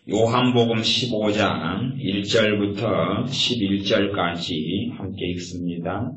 요한복음 15장 1절부터 11절까지 함께 읽습니다.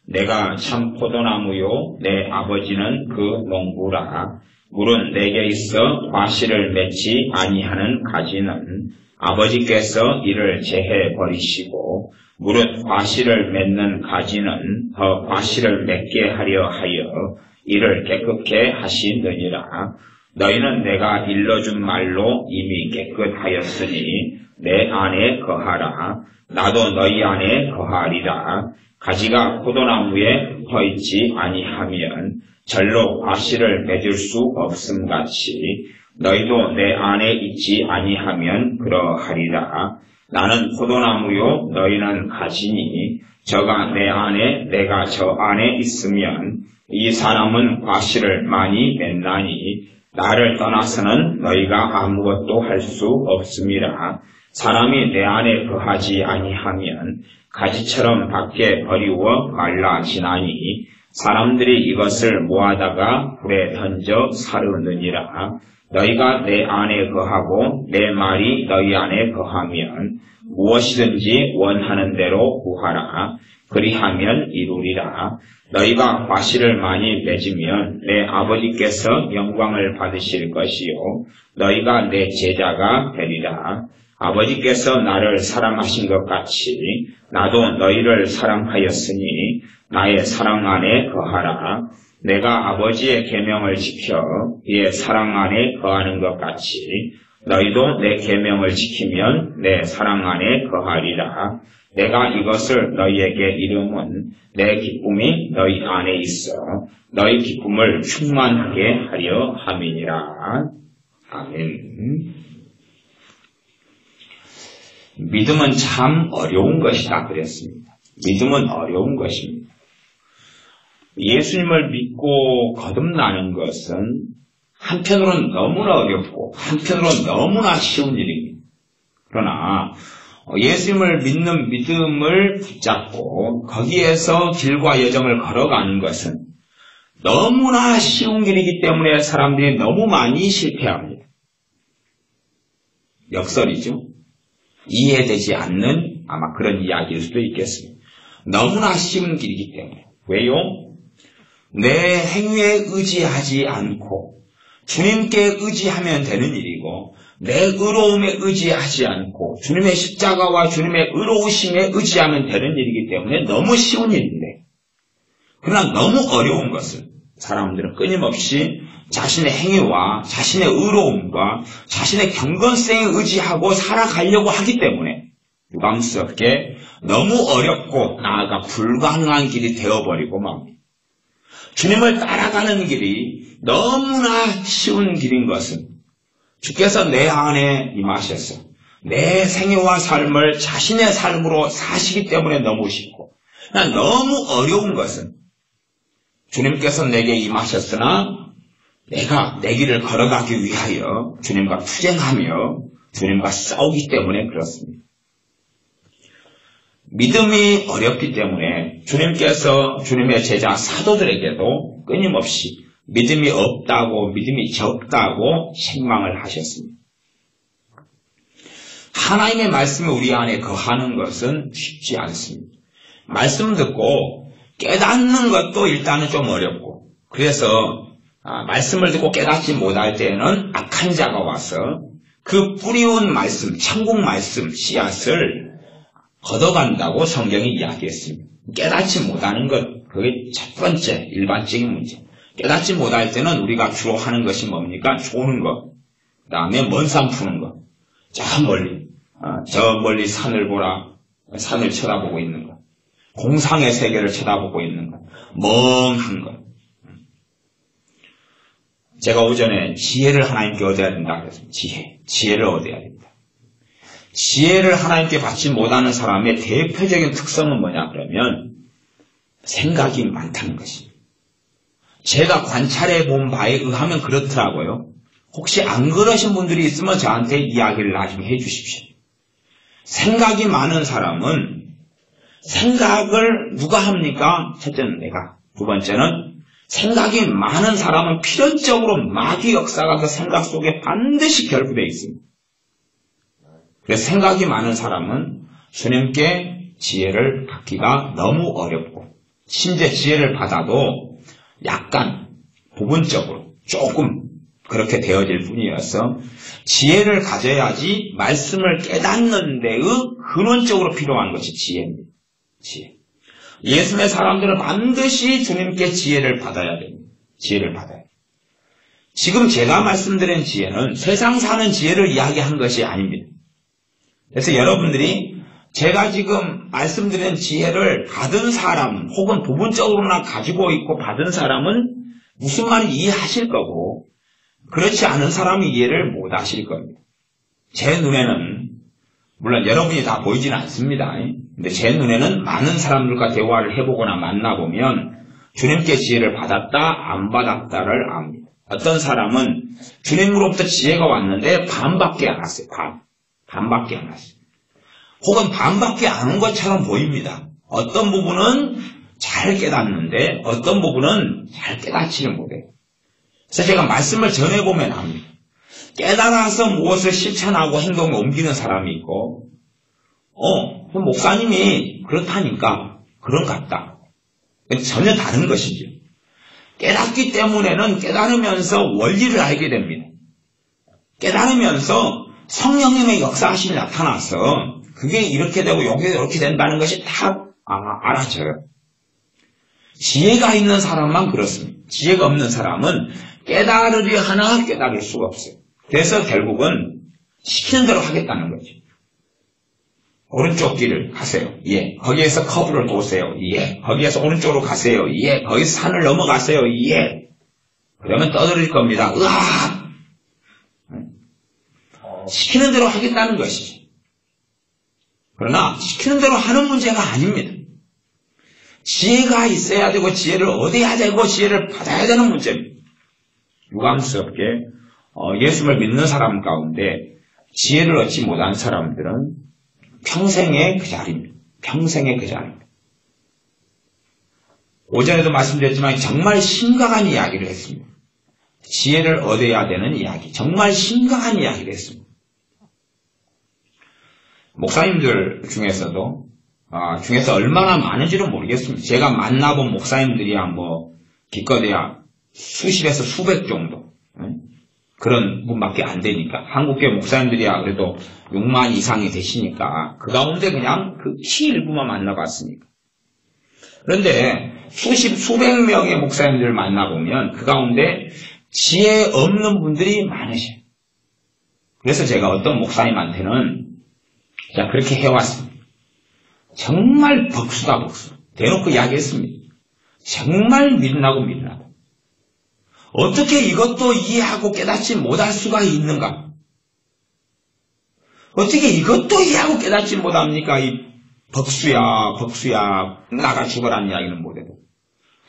내가 참 포도나무요 내 아버지는 그 농부라. 물은 내게 있어 과실을 맺지 아니하는 가지는 아버지께서 이를 제해 버리시고, 물은 과실을 맺는 가지는 더 과실을 맺게 하려 하여 이를 깨끗게 하시느니라. 너희는 내가 일러준 말로 이미 깨끗하였으니 내 안에 거하라. 나도 너희 안에 거하리라. 가지가 포도나무에 퍼있지 아니하면 절로 과실을 맺을 수 없음같이 너희도 내 안에 있지 아니하면 그러하리라. 나는 포도나무요 너희는 가지니 저가 내 안에 내가 저 안에 있으면 이 사람은 과실을 많이 맺나니 나를 떠나서는 너희가 아무것도 할 수 없음이라. 사람이 내 안에 거하지 아니하면 가지처럼 밖에 버리워 말라지나니 사람들이 이것을 모아다가 불에 던져 사르느니라. 너희가 내 안에 거하고 내 말이 너희 안에 거하면 무엇이든지 원하는 대로 구하라. 그리하면 이루리라. 너희가 과실을 많이 맺으면 내 아버지께서 영광을 받으실 것이요 너희가 내 제자가 되리라. 아버지께서 나를 사랑하신 것 같이 나도 너희를 사랑하였으니 나의 사랑 안에 거하라. 내가 아버지의 계명을 지켜 그의 사랑 안에 거하는 것 같이 너희도 내 계명을 지키면 내 사랑 안에 거하리라. 내가 이것을 너희에게 이름은 내 기쁨이 너희 안에 있어 너희 기쁨을 충만하게 하려 함이니라. 아멘. 믿음은 참 어려운 것이다 그랬습니다. 믿음은 어려운 것입니다. 예수님을 믿고 거듭나는 것은 한편으로는 너무나 어렵고 한편으로는 너무나 쉬운 일입니다. 그러나 예수님을 믿는 믿음을 붙잡고 거기에서 길과 여정을 걸어가는 것은 너무나 쉬운 길이기 때문에 사람들이 너무 많이 실패합니다. 역설이죠. 이해되지 않는 아마 그런 이야기일 수도 있겠습니다. 너무나 쉬운 길이기 때문에. 왜요? 내 행위에 의지하지 않고 주님께 의지하면 되는 일이고 내 의로움에 의지하지 않고 주님의 십자가와 주님의 의로우심에 의지하면 되는 일이기 때문에 너무 쉬운 일인데, 그러나 너무 어려운 것은 사람들은 끊임없이 자신의 행위와 자신의 의로움과 자신의 경건성에 의지하고 살아가려고 하기 때문에 유감스럽게 너무 어렵고 나아가 불가능한 길이 되어버리고 맙니다. 주님을 따라가는 길이 너무나 쉬운 길인 것은 주께서 내 안에 임하셔서 내 생애와 삶을 자신의 삶으로 사시기 때문에 너무 쉽고, 너무 어려운 것은 주님께서 내게 임하셨으나 내가 내 길을 걸어가기 위하여 주님과 투쟁하며 주님과 싸우기 때문에 그렇습니다. 믿음이 어렵기 때문에 주님께서 주님의 제자 사도들에게도 끊임없이 믿음이 없다고, 믿음이 적다고 책망을 하셨습니다. 하나님의 말씀이 우리 안에 거하는 것은 쉽지 않습니다. 말씀 듣고 깨닫는 것도 일단은 좀 어렵고, 그래서 말씀을 듣고 깨닫지 못할 때에는 악한 자가 와서 그 뿌리온 말씀, 천국 말씀, 씨앗을 걷어간다고 성경이 이야기했습니다. 깨닫지 못하는 것, 그게 첫 번째 일반적인 문제. 깨닫지 못할 때는 우리가 주로 하는 것이 뭡니까? 조는 것, 그 다음에 먼 산 푸는 것, 저 멀리 산을 보라, 산을 쳐다보고 있는 것, 공상의 세계를 쳐다보고 있는 것, 멍한 것. 제가 오전에 지혜를 하나님께 얻어야 된다 그랬습니다. 지혜를 얻어야 된다. 지혜를 하나님께 받지 못하는 사람의 대표적인 특성은 뭐냐 그러면 생각이 많다는 것입니다. 제가 관찰해 본 바에 의하면 그렇더라고요. 혹시 안 그러신 분들이 있으면 저한테 이야기를 나중에 해 주십시오. 생각이 많은 사람은 생각을 누가 합니까? 첫째는 내가, 두 번째는 생각이 많은 사람은 필연적으로 마귀 역사가 그 생각 속에 반드시 결부되어 있습니다. 그래서 생각이 많은 사람은 주님께 지혜를 받기가 너무 어렵고, 심지어 지혜를 받아도 약간 부분적으로 조금 그렇게 되어질 뿐이어서 지혜를 가져야지 말씀을 깨닫는 데의 근원적으로 필요한 것이 지혜입니다. 지혜. 예수님의 사람들은 반드시 주님께 지혜를 받아야 됩니다. 지혜를 받아야 돼요. 지금 제가 말씀드린 지혜는 세상 사는 지혜를 이야기한 것이 아닙니다. 그래서 여러분들이 제가 지금 말씀드린 지혜를 받은 사람, 혹은 부분적으로나 가지고 있고 받은 사람은 무슨 말인지 이해하실 거고, 그렇지 않은 사람이 이해를 못 하실 겁니다. 제 눈에는, 물론 여러분이 다 보이지는 않습니다. 근데 제 눈에는 많은 사람들과 대화를 해보거나 만나보면 주님께 지혜를 받았다, 안 받았다를 압니다. 어떤 사람은 주님으로부터 지혜가 왔는데 반밖에 안 왔어요. 반밖에 안 왔어요. 혹은 반밖에 안 온 것처럼 보입니다. 어떤 부분은 잘 깨닫는데 어떤 부분은 잘 깨닫지를 못해요. 그래서 제가 말씀을 전해보면 압니다. 깨달아서 무엇을 실천하고 행동에 옮기는 사람이 있고, 목사님이 그렇다니까 그런 것 같다. 전혀 다른 것이죠. 깨닫기 때문에는 깨달으면서 원리를 알게 됩니다. 깨달으면서 성령님의 역사하심이 나타나서 그게 이렇게 되고 여기 이렇게 된다는 것이 다 알아져요. 지혜가 있는 사람만 그렇습니다. 지혜가 없는 사람은 깨달으려 하나 깨달을 수가 없어요. 그래서 결국은 시키는 대로 하겠다는 거죠. 오른쪽 길을 가세요. 예. 거기에서 커브를 도세요. 예. 거기에서 오른쪽으로 가세요. 예. 거기서 산을 넘어가세요. 예. 그러면 떠들릴 겁니다. 으악! 시키는 대로 하겠다는 것이죠. 그러나 시키는 대로 하는 문제가 아닙니다. 지혜가 있어야 되고 지혜를 얻어야 되고 지혜를 받아야 되는 문제입니다. 유감스럽게 예수를 믿는 사람 가운데 지혜를 얻지 못한 사람들은 평생의 그 자리입니다. 평생의 그 자리입니다. 오전에도 말씀드렸지만 정말 심각한 이야기를 했습니다. 지혜를 얻어야 되는 이야기, 정말 심각한 이야기를 했습니다. 목사님들 중에서 얼마나 많은지는 모르겠습니다. 제가 만나본 목사님들이야 기껏해야 수십에서 수백 정도 그런 분밖에 안 되니까, 한국교회 목사님들이야 그래도 6만 이상이 되시니까 그 가운데 그냥 극히 일부만 만나봤으니까. 그런데 수백 명의 목사님들을 만나보면 그 가운데 지혜 없는 분들이 많으셔요. 그래서 제가 어떤 목사님한테는 그렇게 해왔습니다. 정말 벅수다 벅수. 대놓고 이야기했습니다. 정말 미련하고 미련하다. 어떻게 이것도 이해하고 깨닫지 못할 수가 있는가? 어떻게 이것도 이해하고 깨닫지 못합니까? 이 벅수야 나가 죽어라는 이야기는 못해도.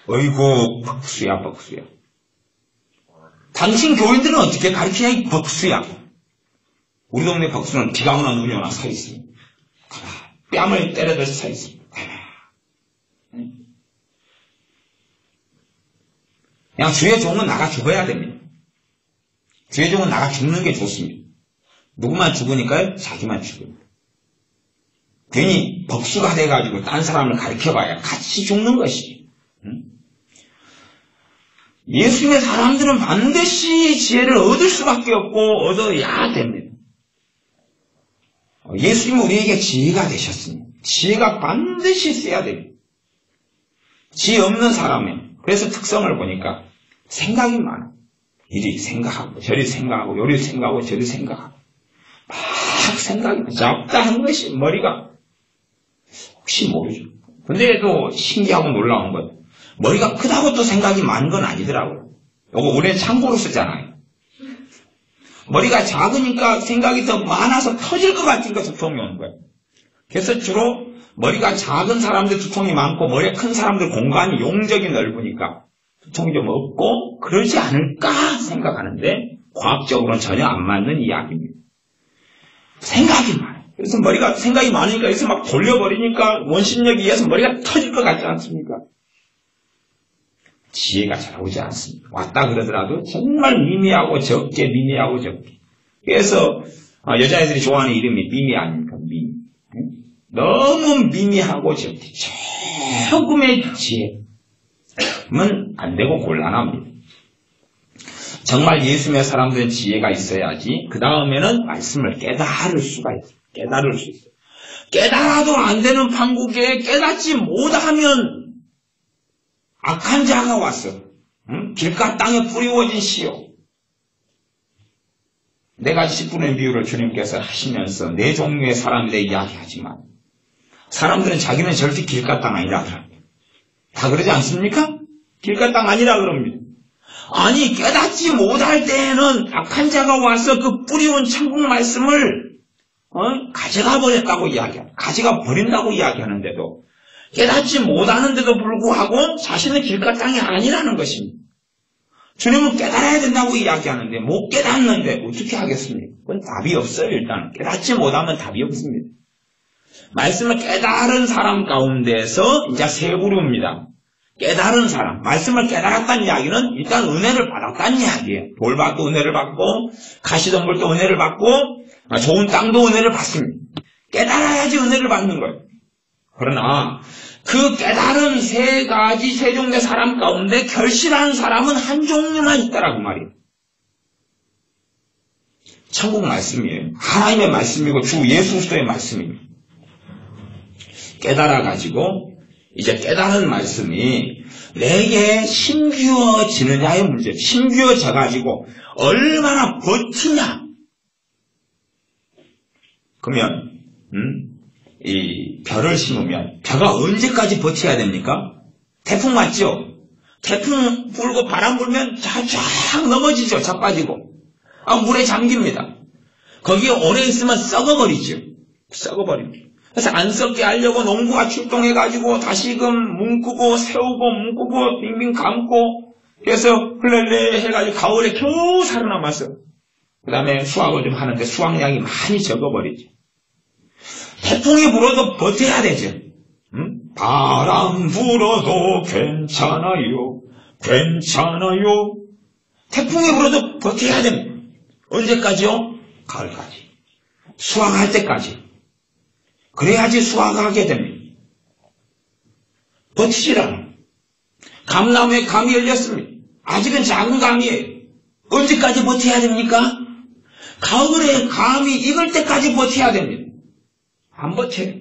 어이구 벅수야. 당신 교인들은 어떻게 가르치냐 이 벅수야. 우리 동네 벅수는 비가 오나 눈이 오나 서 있습니다. 뺨을 때려대서 서 있습니다. 그냥 주의 종은 나가 죽어야 됩니다. 주의 종은 나가 죽는 게 좋습니다. 누구만 죽으니까요? 자기만 죽습니다. 괜히 벅수가 돼가지고 딴 사람을 가르쳐봐야 같이 죽는 것이죠. 예수님의 사람들은 반드시 지혜를 얻을 수밖에 없고 얻어야 됩니다. 예수님은 우리에게 지혜가 되셨습니다. 지혜가 반드시 있어야 됩니다. 지혜 없는 사람의 그래서 특성을 보니까 생각이 많아. 이리 생각하고 저리 생각하고 요리 생각하고 저리 생각하고 막 생각이 잡다한 것이 머리가 혹시 모르죠. 근데 또 신기하고 놀라운 것, 머리가 크다고 또 생각이 많은 건 아니더라고요. 요거 우리는 참고로 쓰잖아요. 머리가 작으니까 생각이 더 많아서 터질 것 같으니까 두통이 오는 거예요. 그래서 주로 머리가 작은 사람들 두통이 많고 머리가 큰 사람들 공간이 용적이 넓으니까 두통이 좀 없고 그러지 않을까 생각하는데 과학적으로는 전혀 안 맞는 이야기입니다. 생각이 많아요. 그래서 머리가 생각이 많으니까 여기서 막 돌려버리니까 원심력에 의해서 머리가 터질 것 같지 않습니까? 지혜가 잘 오지 않습니다. 왔다 그러더라도 정말 미미하고 적게. 그래서 여자애들이 좋아하는 이름이 미미 아닙니까? 미미. 너무 미미하고 조금의 지혜는 안 되고 곤란합니다. 정말 예수 믿는 사람들은 지혜가 있어야지 그 다음에는 말씀을 깨달을 수가 있어요. 깨달을 수 있어요. 깨달아도 안 되는 판국에 깨닫지 못하면 악한 자가 왔어. 길가 땅에 뿌리워진 씨요. 네 가지 10분의 비유를 주님께서 하시면서 네 종류의 사람들에 이야기하지만 사람들은 자기는 절대 길가 땅 아니라 그럽니다. 다 그러지 않습니까? 길가 땅 아니라 그럽니다. 아니 깨닫지 못할 때에는 악한 자가 와서 그 뿌리온 천국 말씀을 가져가 버렸다고 이야기합니다. 가져가 버린다고 이야기하는데도 깨닫지 못하는데도 불구하고 자신은 길가 땅이 아니라는 것입니다. 주님은 깨달아야 된다고 이야기하는데 못 깨닫는데 어떻게 하겠습니까? 그건 답이 없어요. 일단 깨닫지 못하면 답이 없습니다. 말씀을 깨달은 사람 가운데서 이제 세 그룹입니다. 깨달은 사람, 말씀을 깨달았다는 이야기는 일단 은혜를 받았다는 이야기예요. 돌밭도 은혜를 받고 가시덤불도 은혜를 받고 좋은 땅도 은혜를 받습니다. 깨달아야지 은혜를 받는 거예요. 그러나 그 깨달은 세 종류의 사람 가운데 결실하는 사람은 한 종류만 있다라고 말이에요. 천국 말씀이에요. 하나님의 말씀이고 주 예수 그리스도의 말씀입니다. 깨달아가지고 이제 깨달은 말씀이 내게 힘겨워지느냐의 문제예요. 힘겨워져가지고 얼마나 버티냐. 그러면 이 벼를 심으면 벼가 언제까지 버텨야 됩니까? 태풍 맞죠? 태풍 불고 바람 불면 쫙 넘어지죠. 자빠지고. 물에 잠깁니다. 거기에 오래 있으면 썩어버리죠. 썩어버립니다. 그래서 안 썩게 하려고 농부가 출동해가지고 다시금 뭉크고 세우고 뭉크고 빙빙 감고 그래서 흘렐레 해가지고 가을에 겨우 살아남았어. 그 다음에 수확을 좀 하는데 수확량이 많이 적어버리죠. 태풍이 불어도 버텨야 되죠. 바람 불어도 괜찮아요. 괜찮아요. 태풍이 불어도 버텨야 됩니다. 언제까지요? 가을까지. 수확할 때까지. 그래야지 수확하게 됩니다. 버티시라고. 감나무에 감이 열렸습니다. 아직은 작은 감이에요. 언제까지 버텨야 됩니까? 가을에 감이 익을 때까지 버텨야 됩니다. 안 버텨요.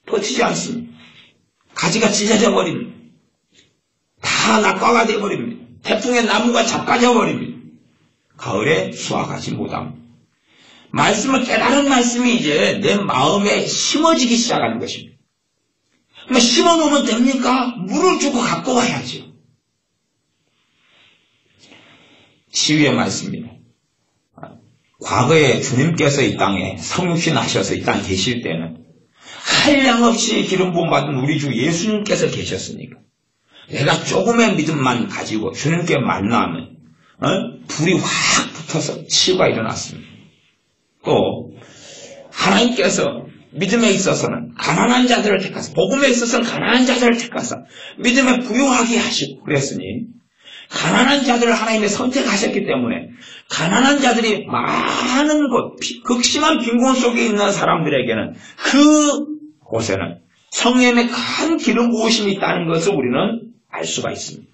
버티지 않습니다. 가지가 찢어져 버립니다. 다 낙과가 되어버립니다. 태풍에 나무가 자빠져 버립니다. 가을에 수확하지 못합니다. 말씀을 깨달은 말씀이 이제 내 마음에 심어지기 시작하는 것입니다. 그럼 심어놓으면 됩니까? 물을 주고 갖고 와야죠. 치유의 말씀입니다. 과거에 주님께서 이 땅에 성육신 하셔서 이 땅에 계실 때는 한량없이 기름 부음 받은 우리 주 예수님께서 계셨으니까 내가 조금의 믿음만 가지고 주님께 만나면 불이 확 붙어서 치유가 일어났습니다. 또 하나님께서 믿음에 있어서는 가난한 자들을 택하사 복음에 있어서는 가난한 자들을 택하사 믿음에 부유하게 하시고 그랬으니 가난한 자들을 하나님이 선택하셨기 때문에 가난한 자들이 많은 곳 극심한 빈곤 속에 있는 사람들에게는 그 곳에는 성령의 큰 기름 부으심이 있다는 것을 우리는 알 수가 있습니다.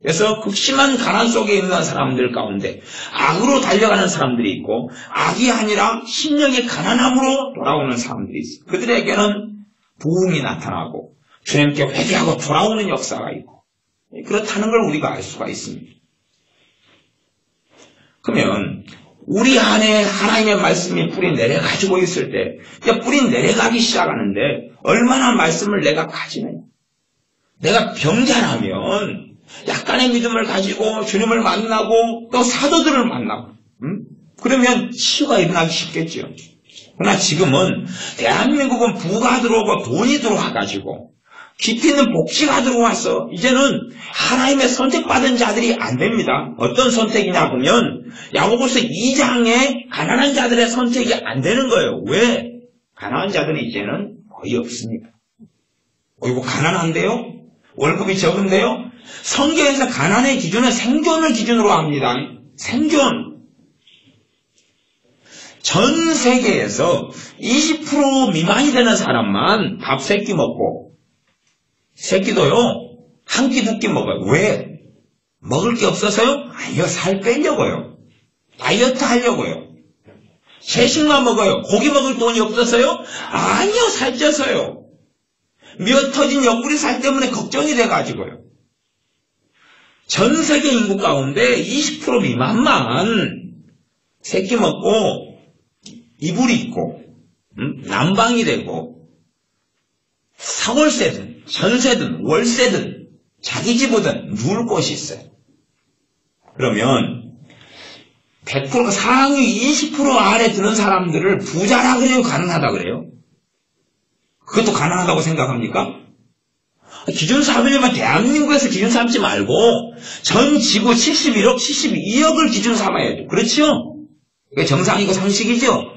그래서 극심한 가난 속에 있는 사람들 가운데 악으로 달려가는 사람들이 있고 악이 아니라 심령의 가난함으로 돌아오는 사람들이 있어요. 그들에게는 부흥이 나타나고 주님께 회개하고 돌아오는 역사가 있고 그렇다는 걸 우리가 알 수가 있습니다. 그러면 우리 안에 하나님의 말씀이 뿌리 내려가지고 있을 때 뿌리 내려가기 시작하는데 얼마나 말씀을 내가 가지느냐. 내가 병자라면 약간의 믿음을 가지고 주님을 만나고 또 사도들을 만나고 그러면 치유가 일어나기 쉽겠죠. 그러나 지금은 대한민국은 부가 들어오고 돈이 들어와가지고 깊이 있는 복지가 들어와서 이제는 하나님의 선택받은 자들이 안 됩니다. 어떤 선택이냐 보면 야고보서 2장에 가난한 자들의 선택이 안 되는 거예요. 왜? 가난한 자들은 이제는 거의 없습니다. 어이구 가난한데요? 월급이 적은데요? 성경에서 가난의 기준은 생존을 기준으로 합니다. 생존. 전 세계에서 20% 미만이 되는 사람만 밥 3끼 먹고, 3끼도요, 한 끼, 2끼 먹어요. 왜? 먹을 게 없어서요? 아니요, 살 빼려고요. 다이어트 하려고요. 채식만 먹어요. 고기 먹을 돈이 없어서요? 아니요, 살쪄서요. 미어 터진 옆구리 살 때문에 걱정이 돼가지고요. 전 세계 인구 가운데 20% 미만만 3끼 먹고 이불이 있고 난방이 되고 사월세든 전세든 월세든 자기 집이든 누울 곳이 있어요. 그러면 100% 상위 20% 안에 드는 사람들을 부자라 그래요? 가난하다 그래요? 그것도 가난하다고 생각합니까? 기준 삼으려면 대한민국에서 기준 삼지 말고 전 지구 71억, 72억을 기준 삼아야죠. 그렇죠? 그게 정상이고 상식이죠?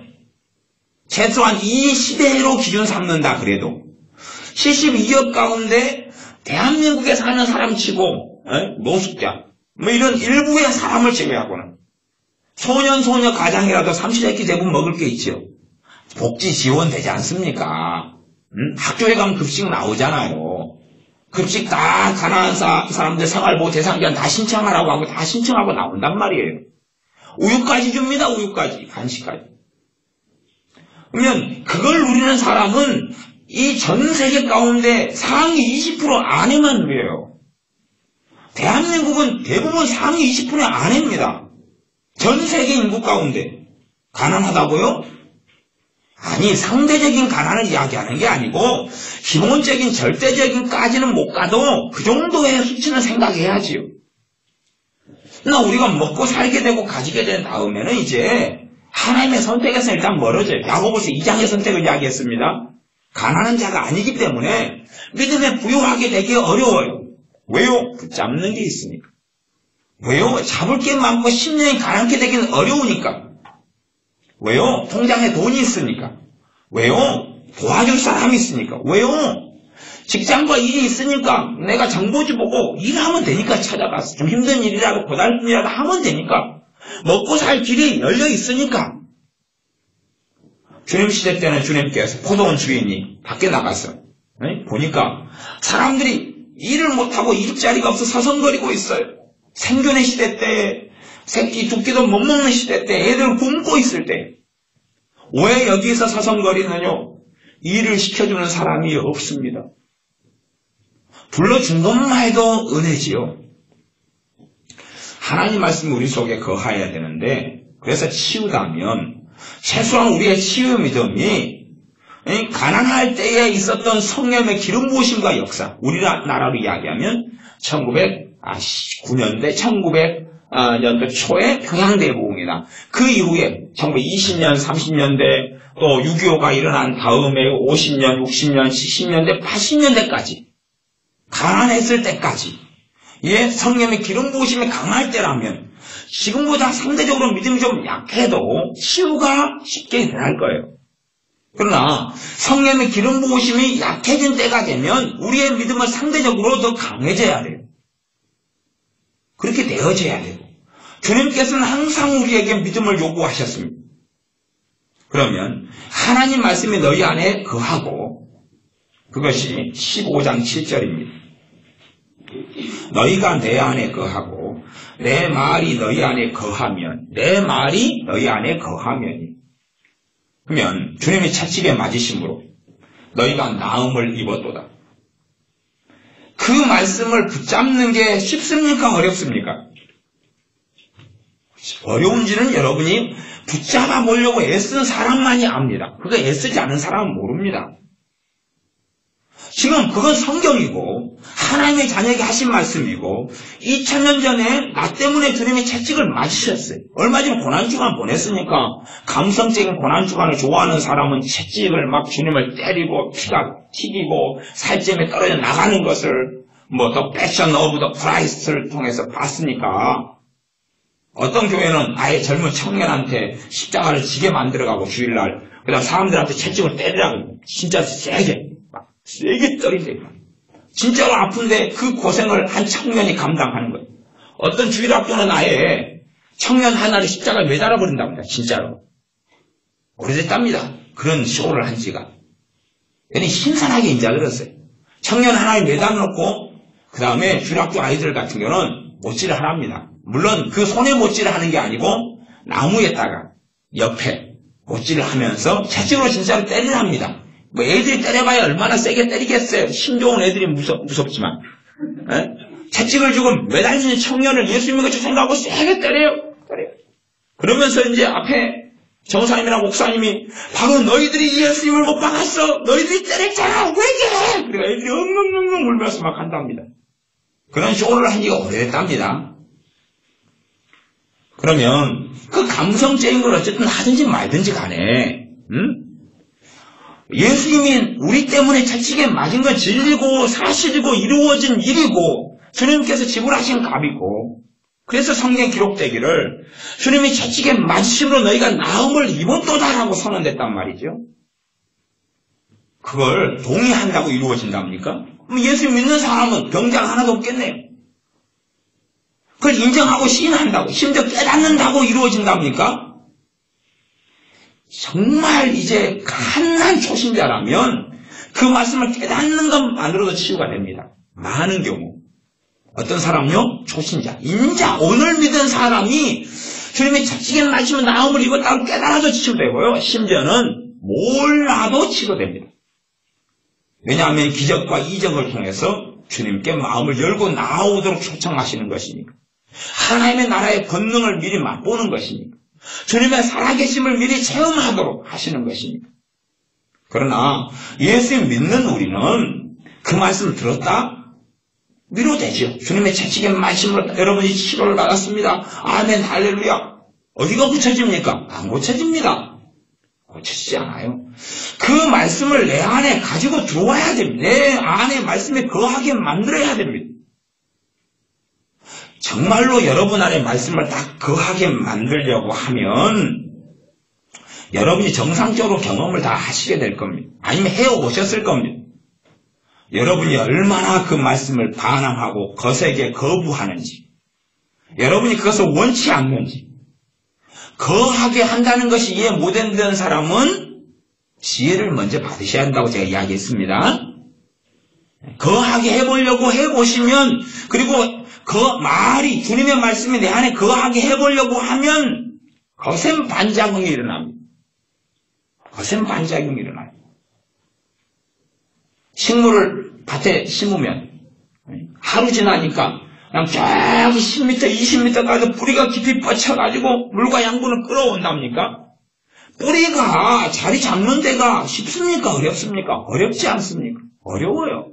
최소한 이 시대로 기준 삼는다 그래도 72억 가운데 대한민국에 사는 사람 치고 노숙자 뭐 이런 일부의 사람을 제외하고는 소년 소녀 가장이라도 삼시세끼 대부분 먹을 게 있죠. 복지 지원되지 않습니까? 학교에 가면 급식 나오잖아요. 급식 다 가난한 사람들 생활보호 대상자는 다 신청하라고 하고 다 신청하고 나온단 말이에요. 우유까지 줍니다. 우유까지. 간식까지. 그러면 그걸 누리는 사람은 이 전 세계 가운데 상위 20% 안에만 누려요. 대한민국은 대부분 상위 20% 안에입니다. 전 세계 인구 가운데. 가난하다고요? 아니, 상대적인 가난을 이야기하는 게 아니고 기본적인 절대적인까지는 못 가도 그 정도의 수치는 생각해야지요. 그러나 우리가 먹고 살게 되고 가지게 된 다음에는 이제 하나님의 선택에서 일단 멀어져요. 야고보서 2장의 선택을 이야기했습니다. 가난한 자가 아니기 때문에 믿음에 부유하게 되기 어려워요. 왜요? 붙잡는 게 있으니까. 왜요? 잡을 게 많고 10년이 가난하게 되기는 어려우니까. 왜요? 통장에 돈이 있으니까. 왜요? 도와줄 사람이 있으니까. 왜요? 직장과 일이 있으니까 내가 정보지 보고 일하면 되니까 찾아가서 좀 힘든 일이라도 고달픈 일이라도 하면 되니까. 먹고 살 길이 열려 있으니까. 주님 시대 때는 주님께서 포도원 주인이 밖에 나가서 보니까 사람들이 일을 못하고 일자리가 없어 서성거리고 있어요. 생존의 시대 때, 새끼 두 끼도 못 먹는 시대 때, 애들 굶고 있을 때 왜 여기서 서성거리느냐? 일을 시켜주는 사람이 없습니다. 불러준 것만 해도 은혜지요. 하나님 말씀이 우리 속에 거하여야 되는데 그래서 치유다면 최소한 우리의 치유 믿음이 가난할 때에 있었던 성령의 기름 부으심과 역사, 우리나라로 이야기하면 1909년대 1900년도 초에 평양대부흥이다. 그 이후에 1920년 30년대 또 6.25가 일어난 다음에 50년 60년 70년대 80년대까지 가난했을 때까지 성령의 기름 부으심이 강할 때라면 지금보다 상대적으로 믿음이 좀 약해도 치유가 쉽게 일어날 거예요. 그러나 성령의 기름 부으심이 약해진 때가 되면 우리의 믿음은 상대적으로 더 강해져야 돼요. 그렇게 되어져야 되고 주님께서는 항상 우리에게 믿음을 요구하셨습니다. 그러면 하나님 말씀이 너희 안에 거하고 그것이 15장 7절입니다. 너희가 내 안에 거하고 내 말이 너희 안에 거하면 내 말이 너희 안에 거하면이 그러면 주님이 채찍에 맞으심으로 너희가 나음을 입었도다. 그 말씀을 붙잡는 게 쉽습니까? 어렵습니까? 어려운지는 여러분이 붙잡아 보려고 애쓰는 사람만이 압니다. 그거 애쓰지 않은 사람은 모릅니다. 지금 그건 성경이고 하나님의 자녀에게 하신 말씀이고 2000년 전에 나 때문에 주님이 채찍을 맞으셨어요. 얼마 전에 고난주간 보냈으니까 감성적인 고난주간을 좋아하는 사람은 채찍을 막 주님을 때리고 피가 튀기고 살점이 떨어져 나가는 것을 더 패션 오브 더 크라이스트를 통해서 봤으니까 어떤 교회는 아예 젊은 청년한테 십자가를 지게 만들어가고 주일날 그 다음 사람들한테 채찍을 때리라고 진짜 세게 때리세요. 진짜로 아픈데 그 고생을 한 청년이 감당하는 거예요. 어떤 주일학교는 아예 청년 하나를 십자가에 매달아 버린답니다. 진짜로. 오래됐답니다. 그런 쇼를 한 지가. 괜히 신선하게 인자 그랬어요. 청년 하나를 매달 놓고 그 다음에 중학교 아이들 같은 경우는 못질을 하랍니다. 물론 그 손에 못질을 하는 게 아니고 나무에다가 옆에 못질을 하면서 채찍으로 진짜로 때리랍니다. 뭐 애들이 때려봐야 얼마나 세게 때리겠어요. 힘 좋은 애들이 무섭지만. 채찍을 주고 매달리는 청년을 예수님의 것처럼 생각하고 세게 때려요. 그러면서 이제 앞에 정사님이나 목사님이 바로 너희들이 예수님을 못 박았어. 너희들이 때렸잖아. 왜 이래? 그러니까 애들이 엉엉엉엉 울면서 막 한답니다. 그런 쇼를 한 지가 오래됐답니다. 그러면 그 감성적인 걸 어쨌든 하든지 말든지 간에 예수님이 우리 때문에 채찍에 맞은 건 진리고 사실이고 이루어진 일이고 주님께서 지불하신 값이고 그래서 성경에 기록되기를 주님이 채찍에 맞으심으로 너희가 나음을 입었도다라고 선언됐단 말이죠. 그걸 동의한다고 이루어진답니까? 그럼 예수 믿는 사람은 병장 하나도 없겠네요. 그걸 인정하고 시인한다고 심지어 깨닫는다고 이루어진답니까? 정말 이제 갓난 초신자라면 그 말씀을 깨닫는 것만으로도 치유가 됩니다. 많은 경우. 어떤 사람요? 초신자. 인자 오늘 믿은 사람이 주님의 채찍에 맞으면 나음을 입었다고 깨달아도 치유되고요. 심지어는 몰라도 치유됩니다. 왜냐하면 기적과 이적을 통해서 주님께 마음을 열고 나오도록 초청하시는 것이니까. 하나님의 나라의 권능을 미리 맛보는 것이니까. 주님의 살아계심을 미리 체험하도록 하시는 것이니까. 그러나 예수님 믿는 우리는 그 말씀을 들었다? 위로되죠. 주님의 채찍에 맞으심으로 여러분이 치료를 받았습니다. 아멘 할렐루야. 어디가 고쳐집니까? 안 고쳐집니다. 고쳐지지 않아요. 그 말씀을 내 안에 가지고 들어와야 됩니다. 내 안에 말씀에 거하게 만들어야 됩니다. 정말로 여러분 안에 말씀을 딱 거하게 만들려고 하면 여러분이 정상적으로 경험을 다 하시게 될 겁니다. 아니면 해오셨을 겁니다. 여러분이 얼마나 그 말씀을 반항하고 거세게 거부하는지, 여러분이 그것을 원치 않는지, 거하게 한다는 것이 이해 못된 사람은 지혜를 먼저 받으셔야 한다고 제가 이야기했습니다. 거하게 해보려고 해보시면, 그리고 그 말이, 주님의 말씀이 내 안에 거하게 해보려고 하면 거센 반작용이 일어납니다. 거센 반작용이 일어나요. 식물을 밭에 심으면 하루 지나니까 그냥 저기 10m, 20m까지 뿌리가 깊이 뻗쳐가지고 물과 양분을 끌어온답니까? 뿌리가 자리 잡는 데가 쉽습니까? 어렵습니까? 어렵지 않습니까? 어려워요.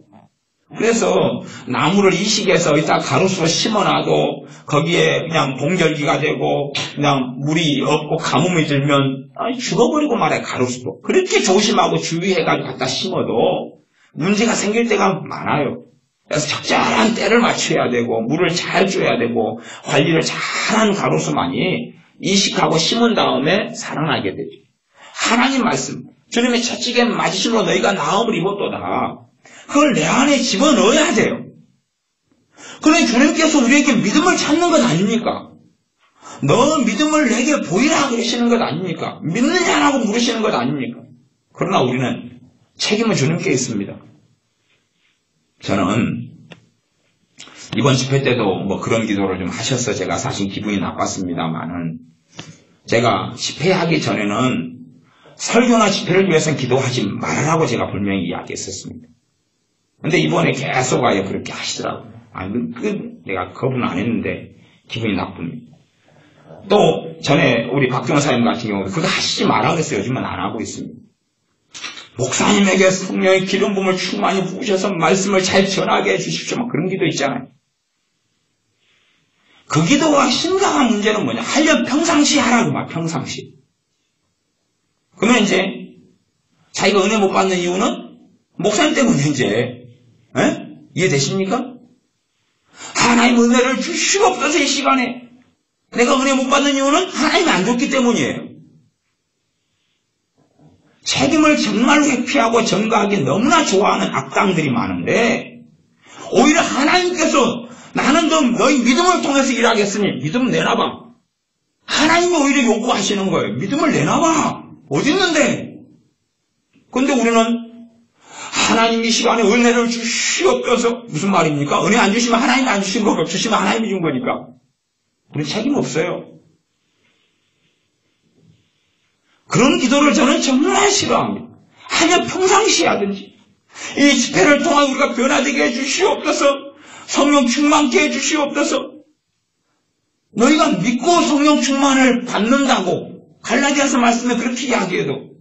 그래서 나무를 이식해서 이따 가로수로 심어놔도 거기에 그냥 동절기가 되고 그냥 물이 없고 가뭄이 들면 죽어버리고 말아요. 가로수도. 그렇게 조심하고 주의해가지고 갖다 심어도 문제가 생길 때가 많아요. 그래서 적절한 때를 맞춰야 되고 물을 잘 줘야 되고 관리를 잘한 가로수만이 이식하고 심은 다음에 살아나게 되죠. 하나님 말씀, 주님의 채찍에 맞으심으로 너희가 나음을 입었도다. 그걸 내 안에 집어넣어야 돼요. 그러니 주님께서 우리에게 믿음을 찾는 것 아닙니까? 너 믿음을 내게 보이라 그러시는 것 아닙니까? 믿느냐라고 물으시는 것 아닙니까? 그러나 우리는 책임은 주님께 있습니다. 저는 이번 집회 때도 뭐 그런 기도를 좀 하셔서 제가 사실 기분이 나빴습니다만은 제가 집회하기 전에는 설교나 집회를 위해서는 기도하지 말라고 제가 분명히 이야기했었습니다. 근데 이번에 계속 아예 그렇게 하시더라고요. 아니, 내가 거부는 안 했는데 기분이 나쁩니다. 또 전에 우리 박경호 사님 같은 경우 그거 하시지 말라고 했어요. 요즘은 안 하고 있습니다. 목사님에게 성령의 기름 부음을 충만히 부으셔서 말씀을 잘 전하게 해주십시오. 막 그런 기도 있잖아요. 그 기도가 심각한 문제는 뭐냐? 하려면 평상시 하라고 막 평상시. 그러면 이제 자기가 은혜 못 받는 이유는 목사님 때문에 이제 이해되십니까? 하나님 은혜를 줄 수가 없어서 이 시간에 내가 은혜 못 받는 이유는 하나님이 안 줬기 때문이에요. 책임을 정말 회피하고 전가하기 너무나 좋아하는 악당들이 많은데 오히려 하나님께서 나는 너희 믿음을 통해서 일하겠으니 믿음 내놔봐. 하나님이 오히려 요구하시는 거예요. 믿음을 내놔봐. 어디 있는데? 근데 우리는 하나님이 이 시간에 은혜를 주시옵소서. 무슨 말입니까? 은혜 안 주시면 하나님이 안 주신 거고 주시면 하나님이 준 거니까. 우리 책임 없어요. 그런 기도를 저는 정말 싫어합니다. 하여 평상시에 하든지 이 집회를 통해 우리가 변화되게 해주시옵소서. 성령 충만케 해주시옵소서. 너희가 믿고 성령 충만을 받는다고 갈라디아서 말씀에 그렇게 이야기해도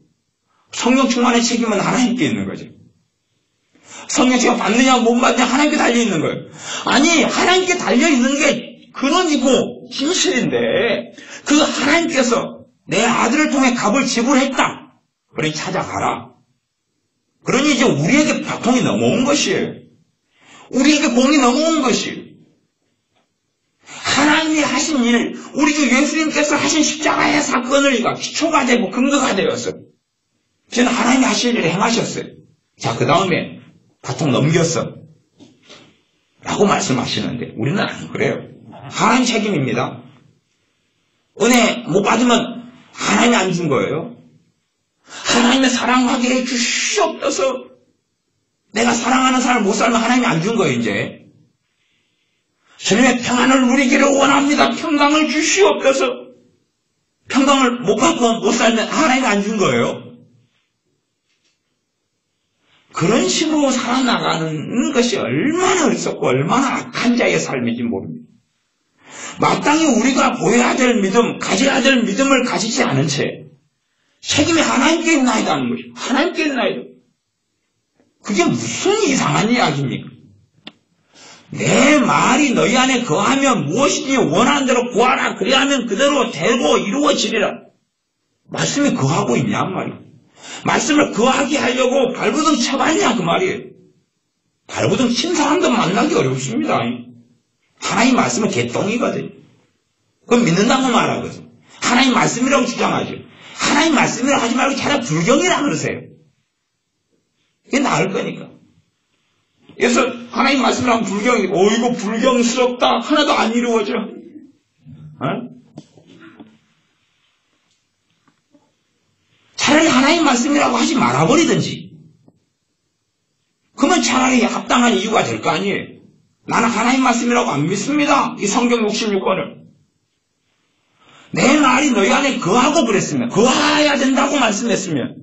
성령 충만의 책임은 하나님께 있는 거죠. 성령 충만 받느냐 못 받느냐 하나님께 달려있는 거예요. 아니 하나님께 달려있는 게 근원이고 진실인데 그 하나님께서 내 아들을 통해 값을 지불했다. 그러니 찾아가라. 그러니 이제 우리에게 바통이 넘어온 것이에요. 우리에게 공이 넘어온 것이에요. 하나님이 하신 일, 우리 주 예수님께서 하신 십자가의 사건을 기초가 되고 근거가 되었어요. 저는 하나님이 하신 일을 행하셨어요. 자, 그 다음에 바통 넘겼어. 라고 말씀하시는데 우리는 안 그래요. 하나님 책임입니다. 은혜 못 받으면 하나님이 안 준 거예요. 하나님의 사랑하게 해 주시옵소서. 내가 사랑하는 사람을 못 살면 하나님이 안 준 거예요, 이제. 주님의 평안을 누리기를 원합니다. 평강을 주시옵소서. 평강을 못 받고 못 살면 하나님이 안 준 거예요. 그런 식으로 살아나가는 것이 얼마나 어리석고 얼마나 악한 자의 삶인지 모릅니다. 마땅히 우리가 보여야 될 믿음, 가져야 될 믿음을 가지지 않은 채 책임이 하나님께 있나이다 하는 것이 하나님께 있나이다. 그게 무슨 이상한 이야기입니까? 내 말이 너희 안에 거하면 무엇이든지 원하는 대로 구하라. 그리하면 그대로 되고 이루어지리라. 말씀이 거하고 있냐 그 말이에요. 말씀을 거하게 하려고 발버둥 쳐봤냐 그 말이에요. 발버둥 친 사람도 만나기 어렵습니다. 하나님 말씀은 개똥이거든요. 그건 믿는다고 말하거든요. 하나님 말씀이라고 주장하죠. 하나님 말씀이라고 하지 말고 차라리 불경이라 그러세요. 그게 나을 거니까. 그래서 하나님 말씀을 하면 불경이, 이거 불경스럽다. 하나도 안 이루어져. 차라리 하나님 말씀이라고 하지 말아버리든지. 그러면 차라리 합당한 이유가 될 거 아니에요. 나는 하나님 말씀이라고 안 믿습니다. 이 성경 66권을. 내 말이 너희 안에 거하고 그랬으면, 거해야 된다고 말씀했으면,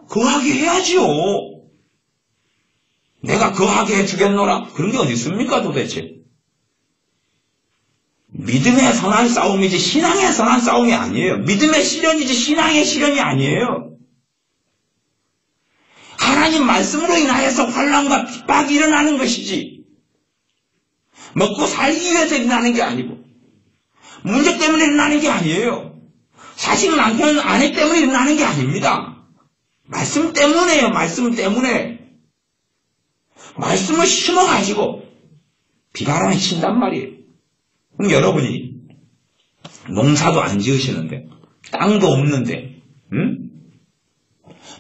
거하게 해야지요. 내가 거하게 해주겠노라? 그런 게 어디 있습니까 도대체? 믿음의 선한 싸움이지 신앙의 선한 싸움이 아니에요. 믿음의 실현이지 신앙의 실현이 아니에요. 하나님 말씀으로 인하여서 환난과 핍박이 일어나는 것이지 먹고 살기 위해서 일어나는 게 아니고 문제 때문에 일어나는 게 아니에요. 자식, 남편, 아내 때문에 일어나는 게 아닙니다. 말씀 때문에요. 말씀 때문에. 말씀을 심어가지고 비바람이 친단 말이에요. 그럼 여러분이 농사도 안 지으시는데 땅도 없는데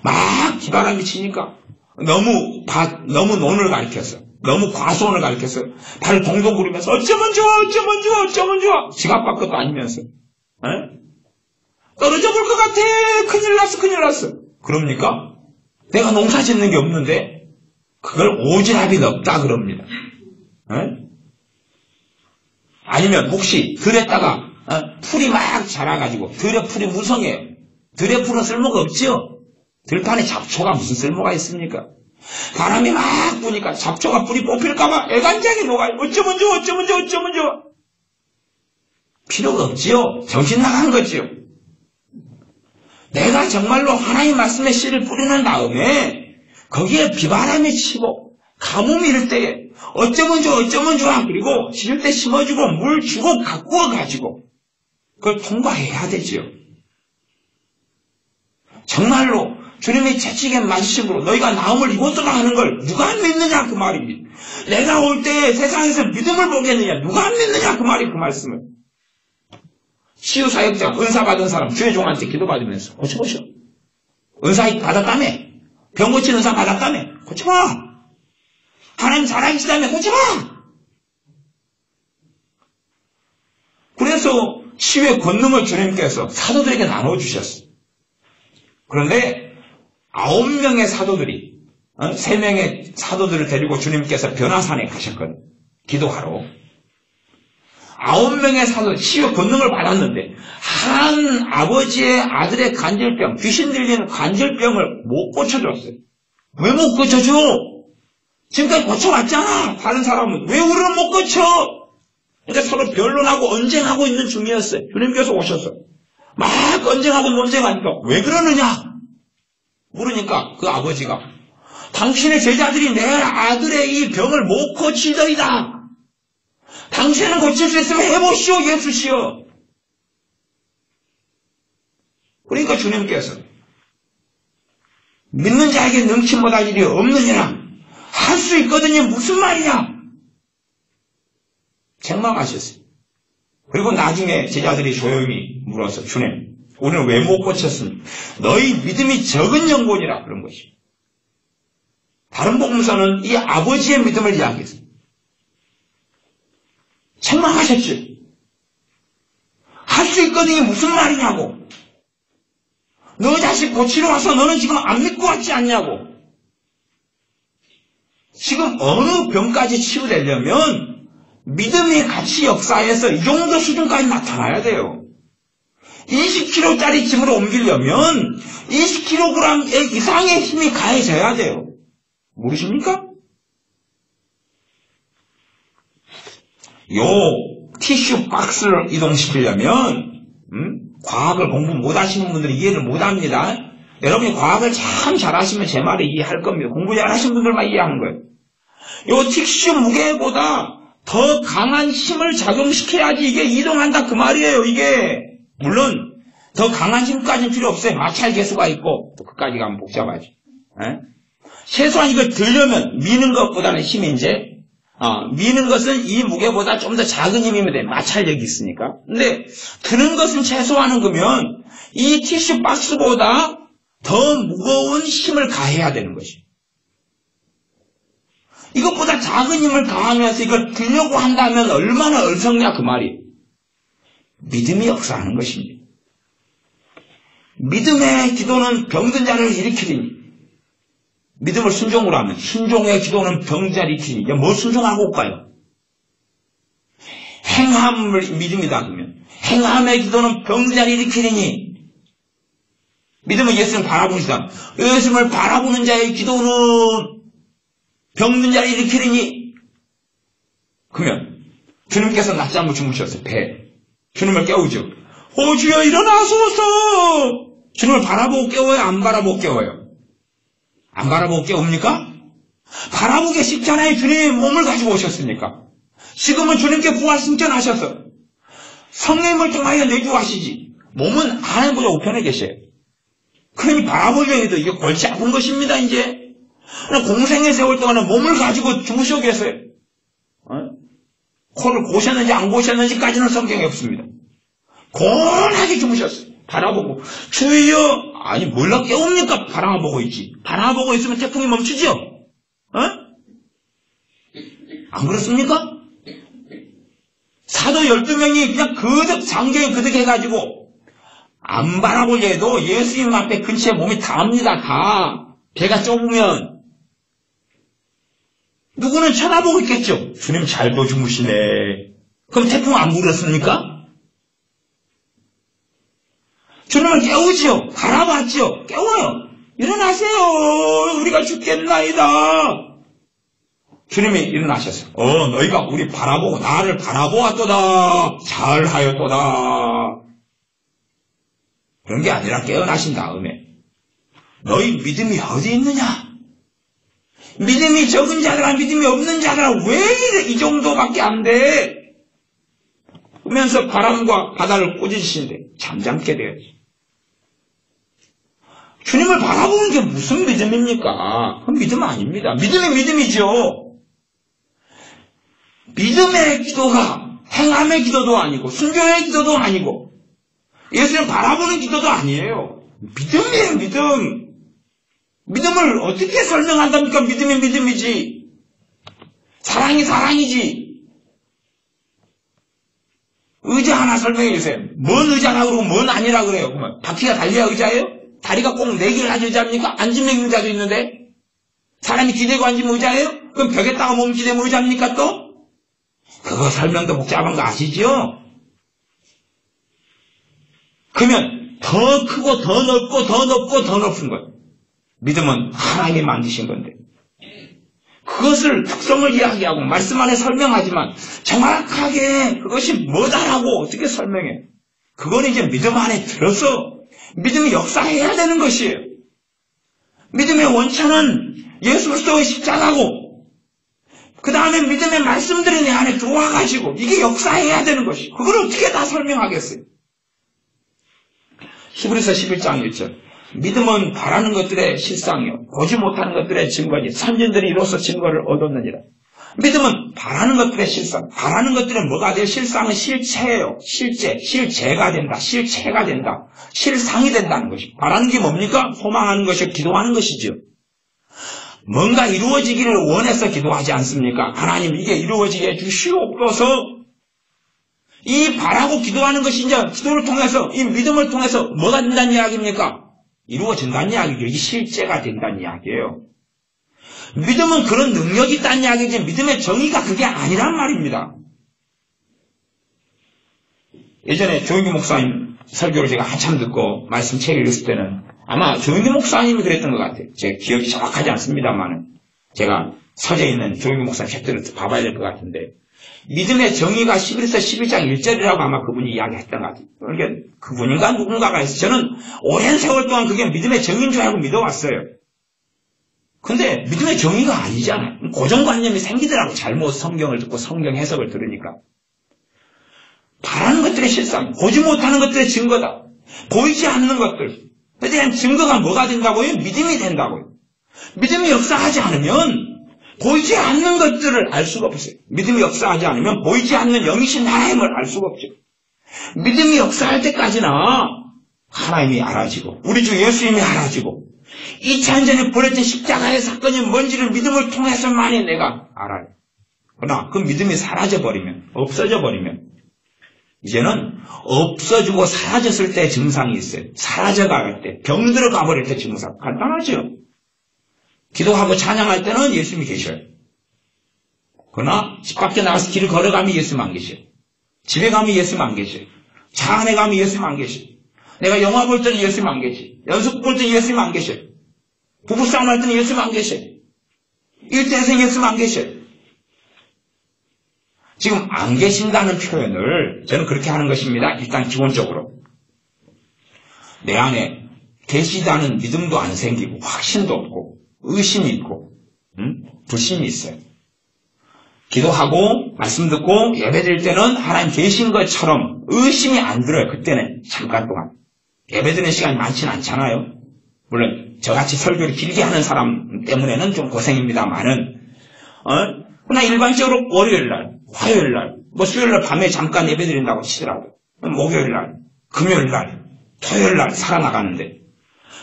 막 비바람이 치니까 너무 논을 가리켰어. 너무 과수원을 가리켰어. 발을 동동 구르면서 어쩌면 좋아 어쩌면 좋아 어쩌면 좋아 지갑 밖도 아니면서 떨어져 볼 것 같아. 큰일 났어 큰일 났어. 그럽니까? 내가 농사 짓는 게 없는데 그걸 오지랖이 넓다 그럽니다. 아니면 혹시 들에다가 풀이 막 자라가지고 들에 풀이 무성해요. 들에 풀은 쓸모가 없죠. 들판에 잡초가 무슨 쓸모가 있습니까? 바람이 막 부니까 잡초가 뿌리 뽑힐까봐 애간장이 녹아요. 어쩌면 좋아 어쩌면 좋아 어쩌면 좋아. 필요가 없지요. 정신 나간 거지요. 내가 정말로 하나님 말씀의 씨를 뿌리는 다음에 거기에 비바람이 치고 가뭄이 이럴 때에 어쩌면 좋아 어쩌면 좋아 그리고 심을 때 심어주고 물 주고 가꾸어 가지고 그걸 통과해야 되지요. 정말로 주님의 채찍에 맞으심으로 너희가 나음을 입었더라 하는 걸 누가 안 믿느냐 그 말입니다. 내가 올 때 세상에서 믿음을 보겠느냐 누가 안 믿느냐 그 말이 그 말씀을. 치유사역자 은사 받은 사람 주의 종한테 기도받으면서 고쳐보셔. 은사 받았다며. 병 고치는 은사 받았다며. 고쳐봐. 하나님 살아계시다며 고쳐봐. 그래서 치유의 권능을 주님께서 사도들에게 나눠주셨어. 그런데 9명의 사도들이 3명의 사도들을 데리고 주님께서 변화산에 가셨거든요. 기도하러. 9명의 사도 치유 권능을 받았는데 한 아버지의 아들의 관절병, 귀신 들리는 관절병을 못 고쳐줬어요. 왜 못 고쳐줘? 지금까지 고쳐왔잖아. 다른 사람은 왜 우리는 못 고쳐? 이제 서로 변론하고 언쟁하고 있는 중이었어요. 주님께서 오셔서 막 언쟁하고 논쟁하니까 왜 그러느냐? 물으니까 그 아버지가 당신의 제자들이 내 아들의 이 병을 못 고치더이다. 당신은 고칠 수 있으면 해보시오, 예수시여. 그러니까 주님께서 믿는 자에게 능치 못할 일이 없느니라. 할 수 있거든요. 무슨 말이냐? 책망하셨어요. 그리고 나중에 제자들이 조용히 물어서 주님, 우리는 왜 못 고쳤습니까? 너희 믿음이 적은 영혼이라 그런 것이. 다른 복음서는 이 아버지의 믿음을 이야기했어요. 책망하셨죠. 할 수 있거든요. 무슨 말이냐고. 너 자식 고치러 와서 너는 지금 안 믿고 왔지 않냐고. 지금 어느 병까지 치유되려면 믿음이 같이 역사해서 이 정도 수준까지 나타나야 돼요. 20kg짜리 짐으로 옮기려면 20kg 이상의 힘이 가해져야 돼요. 모르십니까? 요 티슈 박스를 이동시키려면 과학을 공부 못하시는 분들은 이해를 못합니다. 여러분이 과학을 참 잘하시면 제 말을 이해할 겁니다. 공부 잘하시는 분들만 이해하는 거예요. 요 티슈 무게보다 더 강한 힘을 작용시켜야지 이게 이동한다 그 말이에요. 이게 물론 더 강한 힘까지는 필요 없어요. 마찰 계수가 있고 또 그까지 가면 복잡하죠. 최소한 이걸 들려면 미는 것보다는 힘이 이제 미는 것은 이 무게보다 좀 더 작은 힘이면 돼. 마찰력이 있으니까. 근데 드는 것은 최소화하는 거면 이 티슈 박스보다 더 무거운 힘을 가해야 되는 것이. 이것보다 작은 힘을 가하면서 이걸 들려고 한다면 얼마나 얼성냐 그 말이. 믿음이 역사하는 것입니다. 믿음의 기도는 병든 자를 일으키리니. 믿음을 순종으로 하면 순종의 기도는 병든 자를 일으키니. 뭐 순종하고 올까요? 행함을 믿음이다 그러면 행함의 기도는 병든 자를 일으키리니. 믿음은 예수를 바라보는 사람. 예수를 바라보는 자의 기도는 병든 자를 일으키리니. 그러면 주님께서 낮잠을 주무셨어요. 배. 주님을 깨우죠. 주여 일어나소서. 주님을 바라보고 깨워요? 안 바라보고 깨워요? 안 바라보고 깨웁니까? 바라보기 쉽잖아요. 주님 몸을 가지고 오셨으니까. 지금은 주님께 부활 승천하셔서 성령님을 통하여 내주하시지. 몸은 하나님보다 우편에 계셔요. 그러니 바라보려 해도 이게 골치 아픈 것입니다. 이제 공생의 세월 동안에 몸을 가지고 주무시고 계세요. 코를 고셨는지 안 고셨는지까지는 성경에 없습니다. 고온하게 주무셨어요. 바라보고 주여. 아니 몰라 깨웁니까? 바라보고 있지. 바라보고 있으면 태풍이 멈추죠. 안 그렇습니까? 사도 12명이 그냥 그득 장경에 그득 해가지고 안 바라보려 해도 예수님 앞에 근처에 몸이 닿습니다. 다. 배가 좁으면 누구는 쳐다보고 있겠죠. 주님 잘도 주무시네. 그럼 태풍 안 불었습니까? 주님을 깨우지요. 바라봤지요. 깨워요. 일어나세요. 우리가 죽겠나이다. 주님이 일어나셨어요. 너희가 우리 바라보고 나를 바라보았도다. 잘하였도다. 그런 게 아니라 깨어나신 다음에 너희 믿음이 어디 있느냐? 믿음이 적은 자들아 믿음이 없는 자들아 왜 이 정도밖에 안 돼? 그러면서 바람과 바다를 꾸짖으신데 잠잠게 되었지. 주님을 바라보는 게 무슨 믿음입니까? 그건 믿음 아닙니다. 믿음이 믿음이죠. 믿음의 기도가 행함의 기도도 아니고 순종의 기도도 아니고 예수님 바라보는 기도도 아니에요. 믿음이에요. 믿음. 믿음을 어떻게 설명한답니까? 믿음이 믿음이지. 사랑이 사랑이지. 의자 하나 설명해 주세요. 뭔 의자라 그러고 뭔 아니라 그래요. 그러면 바퀴가 달려야 의자예요? 다리가 꼭 4개를 가진 의자입니까? 앉으면 의자도 있는데 사람이 기대고 앉으면 의자예요? 그럼 벽에다가 몸 기대면 의자입니까 또? 그거 설명도 복잡한 거 아시죠? 그러면 더 크고 더 넓고 더 높고 더 높은 것. 믿음은 하나님이 만드신 건데 그것을 특성을 이야기하고 말씀 안에 설명하지만 정확하게 그것이 뭐다라고 어떻게 설명해? 그건 이제 믿음 안에 들어서 믿음이 역사해야 되는 것이에요. 믿음의 원천은 예수 그리스도의 십자가고 그 다음에 믿음의 말씀들이 내 안에 들어와가지고 이게 역사해야 되는 것이에요. 그걸 어떻게 다 설명하겠어요? 히브리서 11장 1절 믿음은 바라는 것들의 실상이요 보지 못하는 것들의 증거니 선진들이 이로써 증거를 얻었느니라. 믿음은 바라는 것들의 실상, 바라는 것들은 뭐가 돼요? 실상은 실체예요. 실제가 된다. 실체가 된다. 실상이 된다는 것이. 바라는 게 뭡니까? 소망하는 것이요 기도하는 것이죠. 뭔가 이루어지기를 원해서 기도하지 않습니까? 하나님 이게 이루어지게 해주시옵소서. 이 바라고 기도하는 것이 이제 기도를 통해서 이 믿음을 통해서 뭐가 된다는 이야기입니까? 이루어진다는 이야기죠. 이게 실제가 된다는 이야기예요. 믿음은 그런 능력이 있다는 이야기지 믿음의 정의가 그게 아니란 말입니다. 예전에 조인규 목사님 설교를 제가 한참 듣고 말씀 책을 읽었을 때는 아마 조인규 목사님이 그랬던 것 같아요. 제 기억이 정확하지 않습니다만 제가 서재에 있는 조인규 목사님 책들을 봐봐야 될 것 같은데 믿음의 정의가 11서 11장 1절이라고 아마 그분이 이야기했던 것 같아요. 그러니까 그분인가 누군가가 해서 저는 오랜 세월 동안 그게 믿음의 정의인 줄 알고 믿어왔어요. 근데 믿음의 정의가 아니잖아요. 고정관념이 생기더라고. 잘못 성경을 듣고 성경 해석을 들으니까. 바라는 것들의 실상, 보지 못하는 것들의 증거다. 보이지 않는 것들에 대한 증거가 뭐가 된다고요? 믿음이 된다고요. 믿음이 역사하지 않으면 보이지 않는 것들을 알 수가 없어요. 믿음이 역사하지 않으면 보이지 않는 영이신 하나님을 알 수가 없죠. 믿음이 역사할 때까지나 하나님이 알아지고 우리 주 예수님이 알아지고 2000년 전에 벌어진 십자가의 사건이 뭔지를 믿음을 통해서만이 내가 알아요. 그러나 그 믿음이 사라져버리면 없어져버리면 이제는 없어지고 사라졌을 때 증상이 있어요. 사라져갈 때 병들어 가버릴 때 증상 간단하죠. 기도하고 찬양할 때는 예수님이 계셔요. 그러나 집 밖에 나가서 길을 걸어가면 예수님 안 계셔요. 집에 가면 예수님 안 계셔요. 차 안에 가면 예수님 안 계셔요. 내가 영화 볼 때는 예수님 안 계셔요. 연습 볼 때는 예수님 안 계셔요. 부부싸움 할 때는 예수님 안 계셔요. 일대생 예수님 안 계셔요. 지금 안 계신다는 표현을 저는 그렇게 하는 것입니다. 일단 기본적으로 내 안에 계시다는 믿음도 안 생기고 확신도 없고 의심이 있고 불신이 있어요. 기도하고 말씀 듣고 예배드릴 때는 하나님 계신 것처럼 의심이 안 들어요. 그때는 잠깐 동안. 예배드리는 시간이 많지는 않잖아요. 물론 저같이 설교를 길게 하는 사람 때문에는 좀 고생입니다만은 그러나 일반적으로 월요일날, 화요일날, 수요일날 밤에 잠깐 예배드린다고 치더라도 목요일날, 금요일날, 토요일날 살아나가는데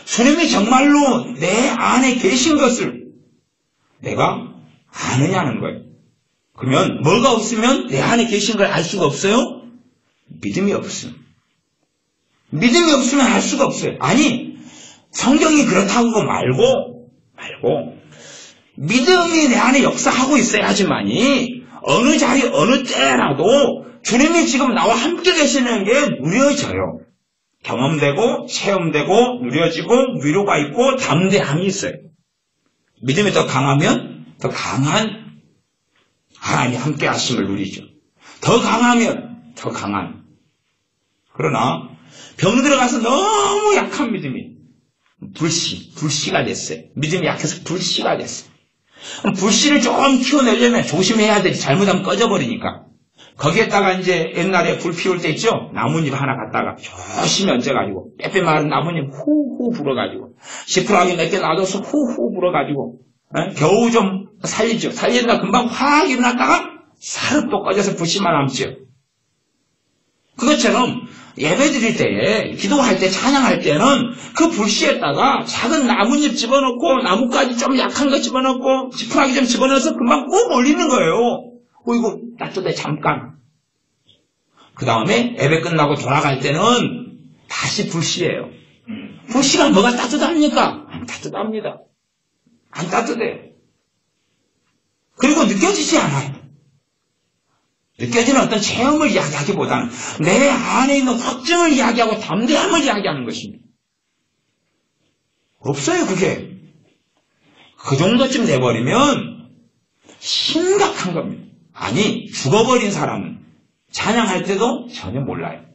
주님이 정말로 내 안에 계신 것을 내가 아느냐는 거예요. 그러면 뭐가 없으면 내 안에 계신 걸 알 수가 없어요? 믿음이 없어요. 믿음이 없으면 알 수가 없어요. 아니 성경이 그렇다고 말고 믿음이 내 안에 역사하고 있어야지만이 어느 자리 어느 때라도 주님이 지금 나와 함께 계시는 게 누려져요. 경험되고 체험되고 누려지고 위로가 있고 담대함이 있어요. 믿음이 더 강하면 더 강한 하나님이 함께 하심을 누리죠. 더 강하면 더 강한. 그러나 병들어가서 너무 약한 믿음이 불씨가 됐어요. 믿음이 약해서 불씨가 됐어요. 불씨를 좀 키워내려면 조심해야 되지. 잘못하면 꺼져버리니까. 거기에다가 이제 옛날에 불 피울 때 있죠? 나뭇잎 하나 갖다가 조심히 얹어가지고 빼빼 마른 나뭇잎 후후 불어가지고 지푸라기 몇 개 놔둬서 후후 불어가지고 겨우 좀 살리죠. 살리다가 금방 확 일어났다가 사르륵 또 꺼져서 불씨만 남죠. 그것처럼 예배드릴 때에 기도할 때 찬양할 때는 그 불씨에다가 작은 나뭇잎 집어넣고 나뭇가지 좀 약한 거 집어넣고 지푸라기 좀 집어넣어서 금방 꼭 올리는 거예요. 이거 놔둬대 잠깐. 그 다음에 예배 끝나고 돌아갈 때는 다시 불씨예요. 불씨가 뭐가 따뜻합니까? 안 따뜻합니다. 안 따뜻해요. 그리고 느껴지지 않아요. 느껴지는 어떤 체험을 이야기하기보다는 내 안에 있는 확증을 이야기하고 담대함을 이야기하는 것입니다. 없어요, 그게. 그 정도쯤 돼버리면 심각한 겁니다. 아니, 죽어버린 사람은 찬양할 때도 전혀 몰라요.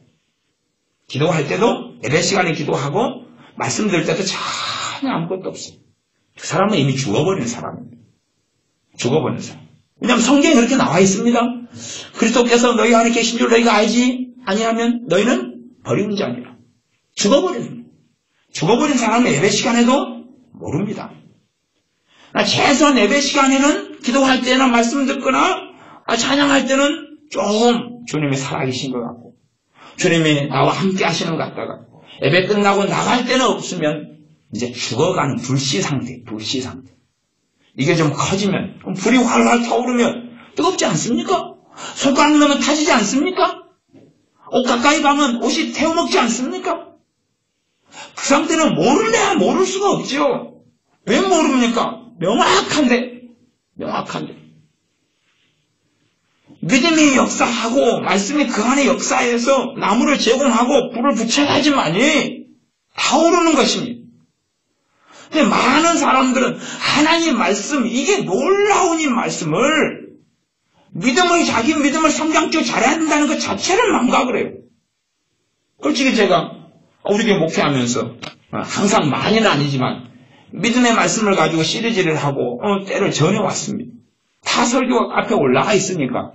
기도할 때도 예배 시간에 기도하고 말씀 들을 때도 전혀 아무것도 없어요. 그 사람은 이미 죽어버린 사람입니다. 죽어버린 사람. 왜냐하면 성경에 그렇게 나와 있습니다. 그리스도께서 너희 안에 계신 줄 너희가 알지 아니하면 너희는 버린 자니라. 죽어버린 사람은 예배 시간에도 모릅니다. 최소한 예배 시간에는 기도할 때나 말씀 듣거나 찬양할 때는 조금 주님이 살아계신 것 같고 주님이 나와 함께 하시는 것 같다가 예배 끝나고 나갈 때는 없으면 이제 죽어가는 불씨 상태. 이게 좀 커지면 불이 활활 타오르면 뜨겁지 않습니까? 손가락 넣으면 타지지 않습니까? 옷 가까이 가면 옷이 태워먹지 않습니까? 그 상태는 모를래야 모를 수가 없죠. 왜 모릅니까? 명확한데. 믿음이 역사하고 말씀이 그 안에 역사해서 나무를 제공하고 불을 붙여야지만이 타오르는 것입니다. 근데 많은 사람들은 하나님 말씀, 이게 놀라운 이 말씀을 자기 믿음을 성장적으로 잘해야 된다는 것 자체를 망각을 해요. 솔직히 제가 우리 교회 목회하면서 항상 많이는 아니지만 믿음의 말씀을 가지고 시리즈를 하고 때를 전해왔습니다. 다 설교 앞에 올라가 있으니까.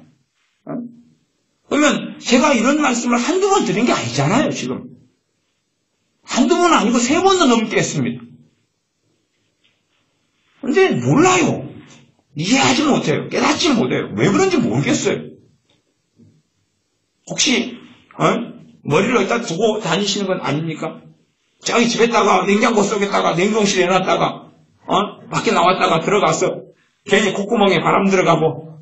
그러면 제가 이런 말씀을 한두 번 드린 게 아니잖아요, 지금. 한두 번 아니고 3번도 넘게 했습니다. 근데 몰라요. 이해하지 못해요. 깨닫지 못해요. 왜 그런지 모르겠어요. 혹시 머리를 여기다 두고 다니시는 건 아닙니까? 저기 집에다가 냉장고 속에다가 냉동실에 해놨다가 밖에 나왔다가 들어가서 괜히 콧구멍에 바람 들어가고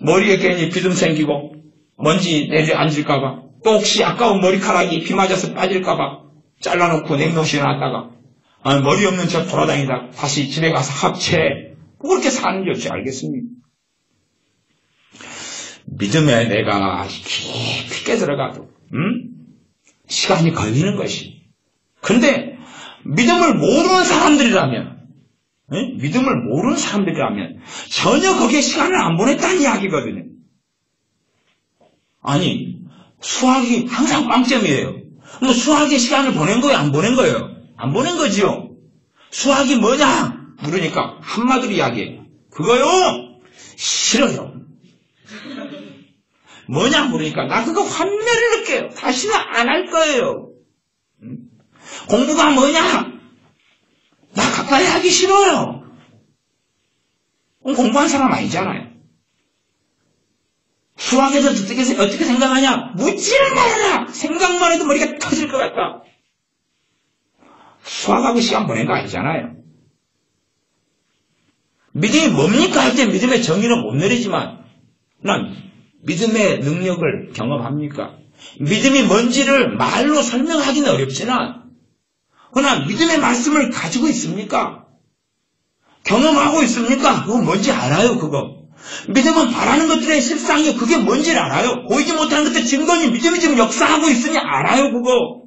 머리에 괜히 비듬 생기고 먼지 내려앉을까봐 또 혹시 아까운 머리카락이 비 맞아서 빠질까봐 잘라놓고 냉동실에 놨다가 머리 없는 척 돌아다니다 다시 집에 가서 합체 그렇게 사는 게 어찌 알겠습니까? 믿음에 내가 깊게 들어가도 시간이 걸리는 것이. 그런데 믿음을 모르는 사람들이라면 전혀 거기에 시간을 안 보냈다는 이야기거든요. 아니 수학이 항상 빵점이에요. 뭐 수학에 시간을 보낸 거예요? 안 보낸 거예요? 안 보낸 거지요. 수학이 뭐냐? 물으니까 한마디로 이야기해요. 그거요? 싫어요. 뭐냐 물으니까 나 그거 환멸을 느껴요. 다시는 안 할 거예요. 공부가 뭐냐? 나 가까이 하기 싫어요. 공부한 사람 아니잖아요. 수학에서 어떻게 생각하냐? 묻지를 말아라. 생각만 해도 머리가 터질 것 같다. 수학하고 시간 보낸 거 아니잖아요. 믿음이 뭡니까 할 때 믿음의 정의는 못 내리지만 난 믿음의 능력을 경험합니까? 믿음이 뭔지를 말로 설명하기는 어렵지만 그러나 믿음의 말씀을 가지고 있습니까? 경험하고 있습니까? 그거 뭔지 알아요, 그거. 믿음은 바라는 것들의 실상이요. 그게 뭔지를 알아요. 보이지 못하는 것들 증거니 믿음이 지금 역사하고 있으니 알아요, 그거.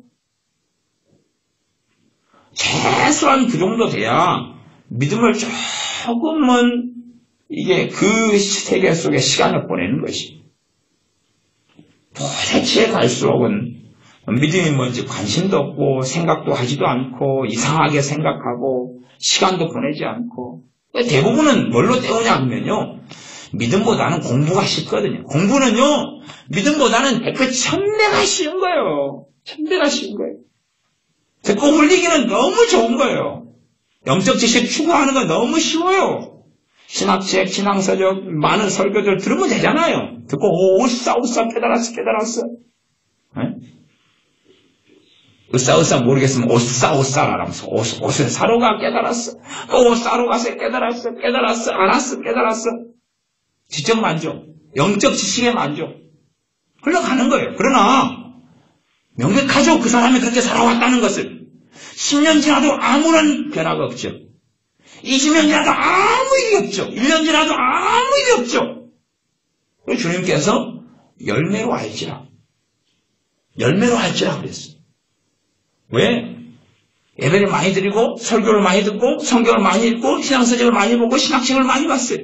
최소한 그 정도 돼야 믿음을 조금은 이게 그 세계 속에 시간을 보내는 것이. 도대체 갈수록은 믿음이 뭔지 관심도 없고 생각도 하지도 않고 이상하게 생각하고 시간도 보내지 않고 대부분은 뭘로 때우냐 하면요. 믿음보다는 공부가 쉽거든요. 공부는요. 믿음보다는 100배 1000배가 쉬운 거예요. 1000배가 쉬운 거예요. 듣고 흘리기는 너무 좋은 거예요. 영적 지식 추구하는 건 너무 쉬워요. 신학책, 신앙서적, 많은 설교들 들으면 되잖아요. 듣고 오싸 깨달았어. 으싸 모르겠으면 오싸라면서 옷을 사러 가 깨달았어. 또 옷 사러 가서 깨달았어. 지적 만족, 영적 지식의 만족 흘러가는 거예요. 그러나 명백하죠. 그 사람이 그렇게 살아왔다는 것을. 10년 지나도 아무런 변화가 없죠. 20년 지나도 아무 일이 없죠. 1년 지나도 아무 일이 없죠. 주님께서 열매로 알지라. 열매로 알지라 그랬어요. 왜? 예배를 많이 드리고 설교를 많이 듣고 성경을 많이 읽고 신앙서적을 많이 보고 신학책을 많이 봤어요.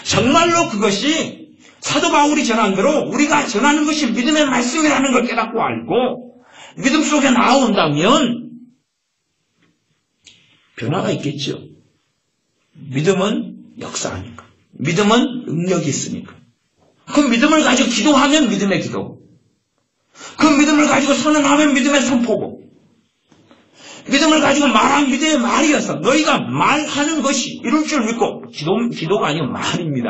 정말로 그것이 사도 바울이 전한 대로 우리가 전하는 것이 믿음의 말씀이라는 걸 깨닫고 알고 믿음 속에 나온다면 변화가 있겠죠. 믿음은 역사하니까. 믿음은 능력이 있으니까. 그 믿음을 가지고 기도하면 믿음의 기도. 그 믿음을 가지고 선언하면 믿음의 선포고. 믿음을 가지고 말하면 믿음의 말이어서 너희가 말하는 것이 이룰 줄 믿고 기도가 아니고 말입니다.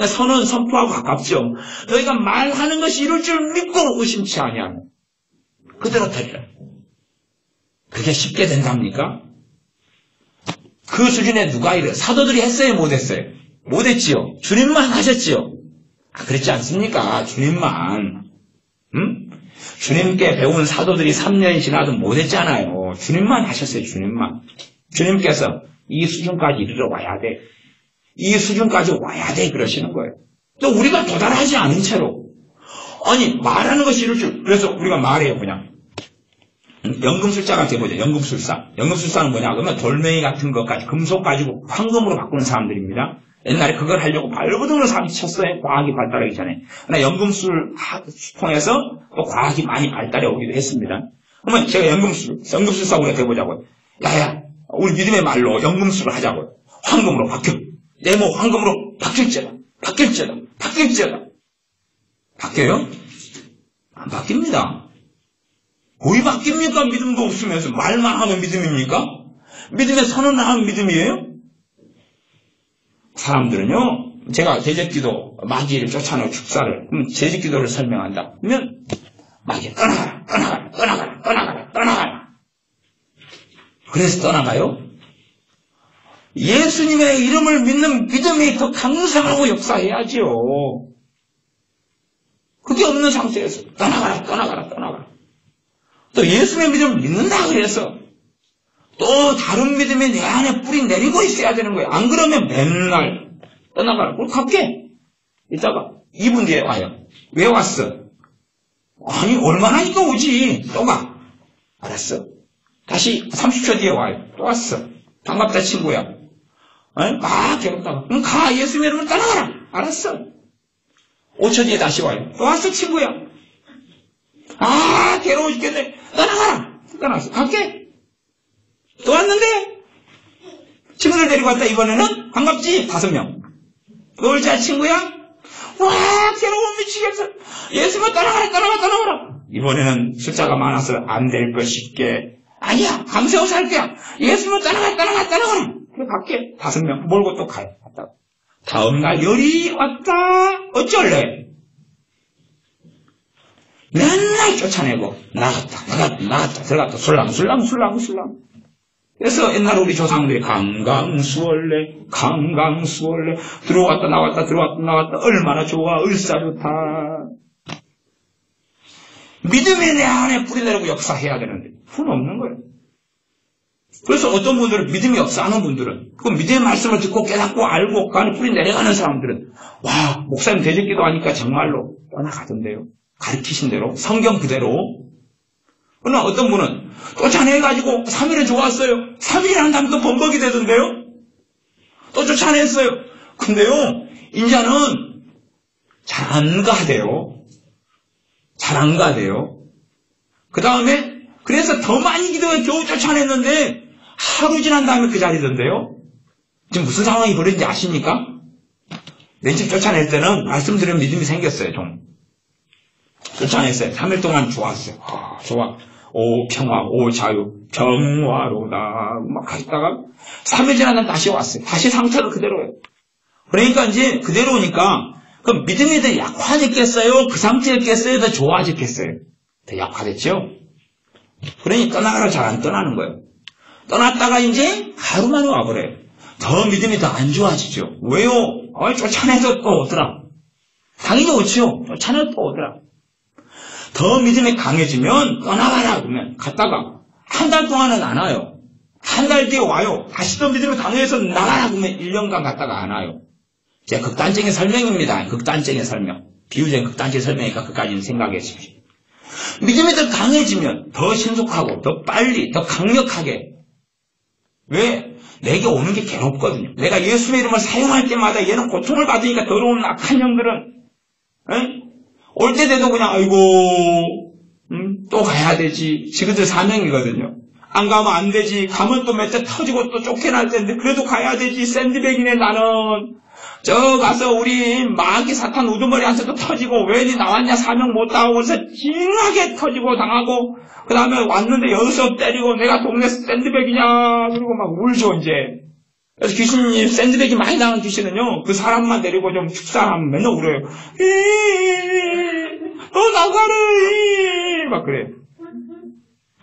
선언, 선포하고 가깝죠. 너희가 말하는 것이 이룰 줄 믿고 의심치 아니하면 그대로 되리라. 그게 쉽게 된답니까? 그 수준에 누가 이래? 사도들이 했어요? 못했어요? 못했지요. 주님만 하셨지요. 그렇지 않습니까? 주님만. 주님께 배운 사도들이 3년이 지나도 못했잖아요. 주님만 하셨어요. 주님만. 주님께서 이 수준까지 이르러 와야 돼. 이 수준까지 와야 돼. 그러시는 거예요. 또 우리가 도달하지 않은 채로 아니 말하는 것이 이룰 줄. 그래서 우리가 말해요. 그냥 연금술사가 돼보죠. 연금술사. 연금술사는 뭐냐 그러면 돌멩이 같은 것까지 금속 가지고 황금으로 바꾸는 사람들입니다. 옛날에 그걸 하려고 발버둥으로 사기쳤어요. 과학이 발달하기 전에. 그러나 연금술 통해서 또 과학이 많이 발달해 오기도 했습니다. 그러면 제가 연금술사 우리가 돼보자고요. 야야 우리 믿음의 말로 연금술을 하자고요. 황금으로 바뀌어. 내 몸 황금으로 바뀔지어다. 바뀔지어다. 바뀔지어다. 바뀌어요? 안 바뀝니다. 거의 바뀝니까? 믿음도 없으면서 말만 하면 믿음입니까? 믿음에 선언을 하면 믿음이에요? 사람들은요, 제가 제적기도 마귀를 쫓아내고 축사를, 그럼 제적기도를 설명한다. 그러면 마귀 떠나가라, 떠나가라, 떠나가라, 떠나가라, 떠나가라. 그래서 떠나가요? 예수님의 이름을 믿는 믿음이 더 강성하고 역사해야지요. 그게 없는 상태에서 떠나가라, 떠나가라, 떠나가라. 또 예수님의 믿음을 믿는다 그래서 또 다른 믿음이 내 안에 뿌리 내리고 있어야 되는 거예요. 안 그러면 맨날 떠나가라. 그걸 갈게. 이따가 2분 뒤에 와요. 왜 왔어? 아니 얼마나 있다 오지. 또 가. 알았어. 다시 30초 뒤에 와요. 또 왔어. 반갑다 친구야. 막 괴롭다가 그럼 가. 예수님의 이름을 떠나가라. 알았어. 5초 뒤에 다시 와요. 또 왔어 친구야. 아 괴로워 죽겠네. 떠나가라. 떠나갔어. 갈게. 또 왔는데 친구들 데리고 왔다. 이번에는 반갑지? 5명. 놀자 친구야? 와 괴로워 미치겠어. 예수님 떠나가라 떠나가라 떠나가라. 이번에는 숫자가 많아서 안 될 것 싶게 아니야 감세워 살 거야. 예수님 떠나가라 떠나가라 떠나가라. 그래 갈게. 5명 몰고 또 가요. 갔다가 다음날 열이 왔다. 어쩔래? 맨날 쫓아내고 나갔다 들어갔다 술랑. 그래서 옛날 우리 조상들이 강강수월래 들어왔다 나왔다 얼마나 좋아 을사 좋다. 믿음이 내 안에 뿌리 내리고 역사해야 되는데 그건 없는 거예요. 그래서 어떤 분들은 믿음이 역사하는 분들은 그 믿음의 말씀을 듣고 깨닫고 알고 그 안에 뿌리 내려가는 사람들은 와 목사님 대적기도 하니까 정말로 떠나가던데요. 가르치신 대로 성경 그대로. 그러나 어떤 분은 쫓아내가지고 3일은 좋았어요. 3일 한 다음에 또 범벅이 되던데요. 또 쫓아냈어요. 근데요 인자는 잘 안 가대요. 잘 안 가대요. 그 다음에 그래서 더 많이 기도해 겨우 쫓아냈는데 하루 지난 다음에 그 자리던데요. 지금 무슨 상황이 벌어진지 아십니까? 맨 처음 쫓아낼 때는 말씀드리면 믿음이 생겼어요. 좀 쫓아냈어요. 3일 동안 좋았어요. 좋아. 오 평화, 오 자유, 평화로다 막 하다가 3일 지나면 다시 왔어요. 다시 상태도 그대로예요. 그러니까 이제 그대로니까 그럼 믿음이 더 약화됐겠어요? 그 상태였겠어요? 더 좋아졌겠어요? 더 약화됐죠? 그러니 떠나가라 잘 안 떠나는 거예요. 떠났다가 이제 하루 만에 와버려요. 더 믿음이 더 안 좋아지죠. 왜요? 쫓아내서 또 오더라. 당연히 오죠. 쫓아내서 또 오더라. 더 믿음이 강해지면 떠나가라 그러면 갔다가 한 달 동안은 안 와요. 한 달 뒤에 와요. 다시 또 믿음이 강해서 나가라 그러면 1년간 갔다가 안 와요. 제 극단적인 설명입니다. 극단적인 설명. 비유적인 극단적인 설명이니까 그까지는 생각해 주십시오. 믿음이 더 강해지면 더 신속하고 더 빨리 더 강력하게 왜? 내게 오는 게 괴롭거든요. 내가 예수의 이름을 사용할 때마다 얘는 고통을 받으니까 더러운 악한 영들은 올 때 돼도 그냥 아이고 또 가야 되지. 지그들 사명이거든요. 안 가면 안 되지. 가면 또 몇 대 터지고 또 쫓겨날 텐데 그래도 가야 되지. 샌드백이네 나는. 저 가서 우리 마귀 사탄 우두머리한테도 터지고 왜 니 나왔냐 사명 못 다하고서 징하게 터지고 당하고 그 다음에 왔는데 여기서 때리고 내가 동네 샌드백이냐 그리고 막 울죠 이제. 그래서 귀신이 샌드백이 많이 당한 귀신은요 그 사람만 데리고 좀 축사하면 맨날 울어요. 너 나가래 막 그래.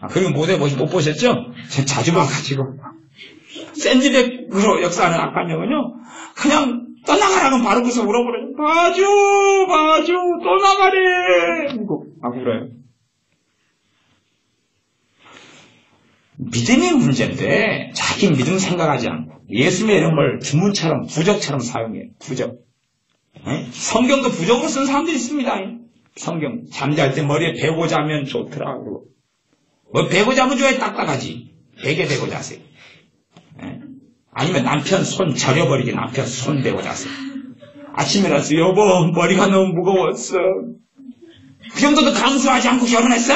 그리고 모델 못 보셨죠? 자주 봐가지고 샌드백으로 역사하는 악한 영은요 그냥 떠나가라면 바로 그래서 울어버려요. 봐줘 떠나가래 울어요. 믿음의 문제인데 자기 믿음 생각하지 않고 예수님의 이름을 주문처럼 부적처럼 사용해요. 부적. 성경도 부적으로 쓴 사람들이 있습니다. 성경 잠잘 때 머리에 베고 자면 좋더라. 그러고 뭐 베고 자면 좋아요. 딱딱하지. 베개 베고 자세요. 아니면 남편 손 저려버리게 남편 손 베고 자세요. 아침에 일어나서 여보 머리가 너무 무거웠어. 그 정도도 감수하지 않고 결혼했어?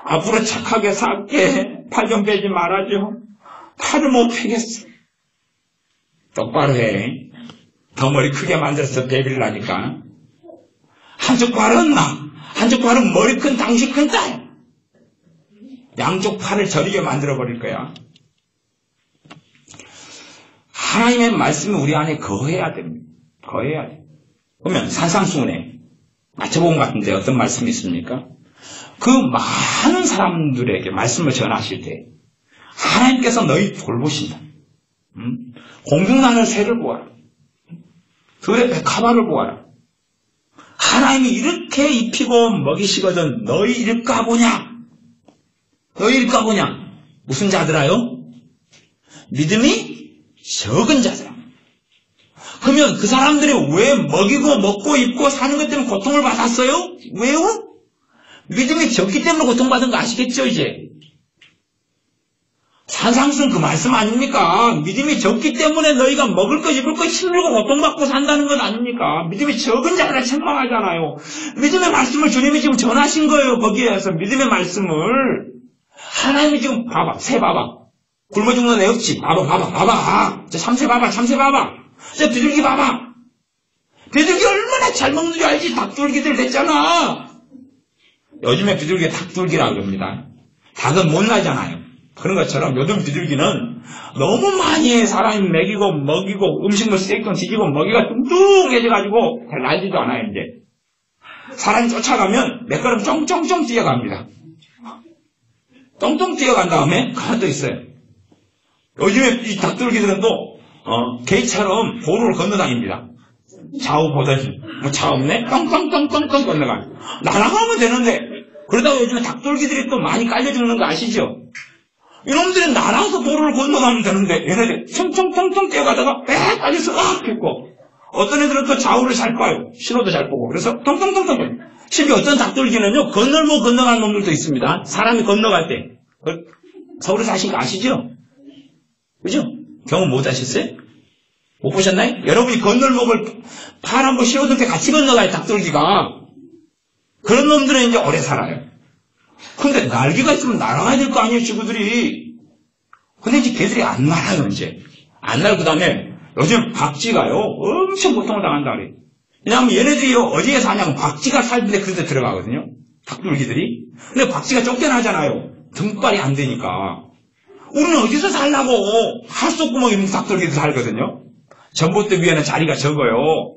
앞으로 착하게 살게. 팔 좀 빼지 말아줘. 팔을 못 펴겠어. 똑바로 해. 더 머리 크게 만들어서 베빌라니까. 한쪽 팔은 한쪽 팔은 머리 큰 당신 큰 딸. 양쪽 팔을 저리게 만들어버릴 거야. 하나님의 말씀이 우리 안에 거해야 됩니다. 거해야 돼. 그러면 산상수훈에 맞춰본 것 같은데 어떤 말씀이 있습니까? 그 많은 사람들에게 말씀을 전하실 때 하나님께서 너희 돌보신다. 공중나는 새를 보아라. 들의 백합화를 보아라. 하나님이 이렇게 입히고 먹이시거든 너희 일까 보냐? 너희 일까 보냐? 무슨 자들아요? 믿음이 적은 자들. 그러면 그 사람들이 왜 먹이고 먹고 입고 사는 것 때문에 고통을 받았어요? 왜요? 믿음이 적기 때문에 고통받은 거 아시겠죠 이제? 산상수훈 그 말씀 아닙니까? 믿음이 적기 때문에 너희가 먹을 거 입을 거 힘들고 고통받고 산다는 건 아닙니까? 믿음이 적은 자들을 책망하잖아요. 믿음의 말씀을 주님이 지금 전하신 거예요. 거기에서 믿음의 말씀을 하나님이 지금 봐봐 새 봐봐 굶어 죽는 애 없지? 봐봐 저 참새 봐봐 저 비둘기 봐봐 비둘기 얼마나 잘 먹는 줄 알지? 닭둘기들 됐잖아. 요즘에 비둘기 닭둘기라고 그럽니다. 닭은 못 나잖아요. 그런 것처럼 요즘 비둘기는 너무 많이 사람이 먹이고 음식물 쓰레기통 뒤지고 먹이가 뚱뚱해져가지고 잘 날지도 않아요 이제. 사람이 쫓아가면 몇 걸음 쫑쫑쫑 뛰어갑니다. 똥똥 뛰어간 다음에 가만히 있어요. 요즘에 이 닭둘기들은 또 개처럼 도로를 건너다닙니다. 좌우 보더니 차 없네? 똥똥똥똥똥 건너가. 날아가면 되는데 그러다가 요즘에 닭둘기들이 또 많이 깔려 죽는 거 아시죠? 이놈들은 날아서 도로를 건너가면 되는데 얘네들 청청청청 뛰어가다가 빽 빠져서 했고 어떤 애들은 또 좌우를 잘 봐요. 신호도 잘 보고 그래서 똥똥똥똥. 심지어 어떤 닭둘기는요 건널목 건너가는 놈들도 있습니다. 사람이 건너갈 때 서울에 사신 거 아시죠? 그죠? 경험 못 하셨어요? 못 보셨나요? 여러분이 건널목을 팔 한번 씌워둘 때 같이 건너가요 닭둘기가. 그런 놈들은 이제 오래 살아요. 근데 날개가 있으면 날아가야 될 거 아니에요 친구들이. 근데 이제 걔들이 안 날아요 이제. 안 날고 그다음에 요즘 박쥐가요 엄청 고통을 당한다 그래요. 왜냐하면 얘네들이 어디에 사냐면 박쥐가 살는데 그런 데 들어가거든요. 닭둘기들이. 근데 박쥐가 쫓겨나잖아요. 등발이 안 되니까. 우리는 어디서 살라고. 할 수 없구멍 있는 닭둘기들 살거든요. 전봇대 위에는 자리가 적어요.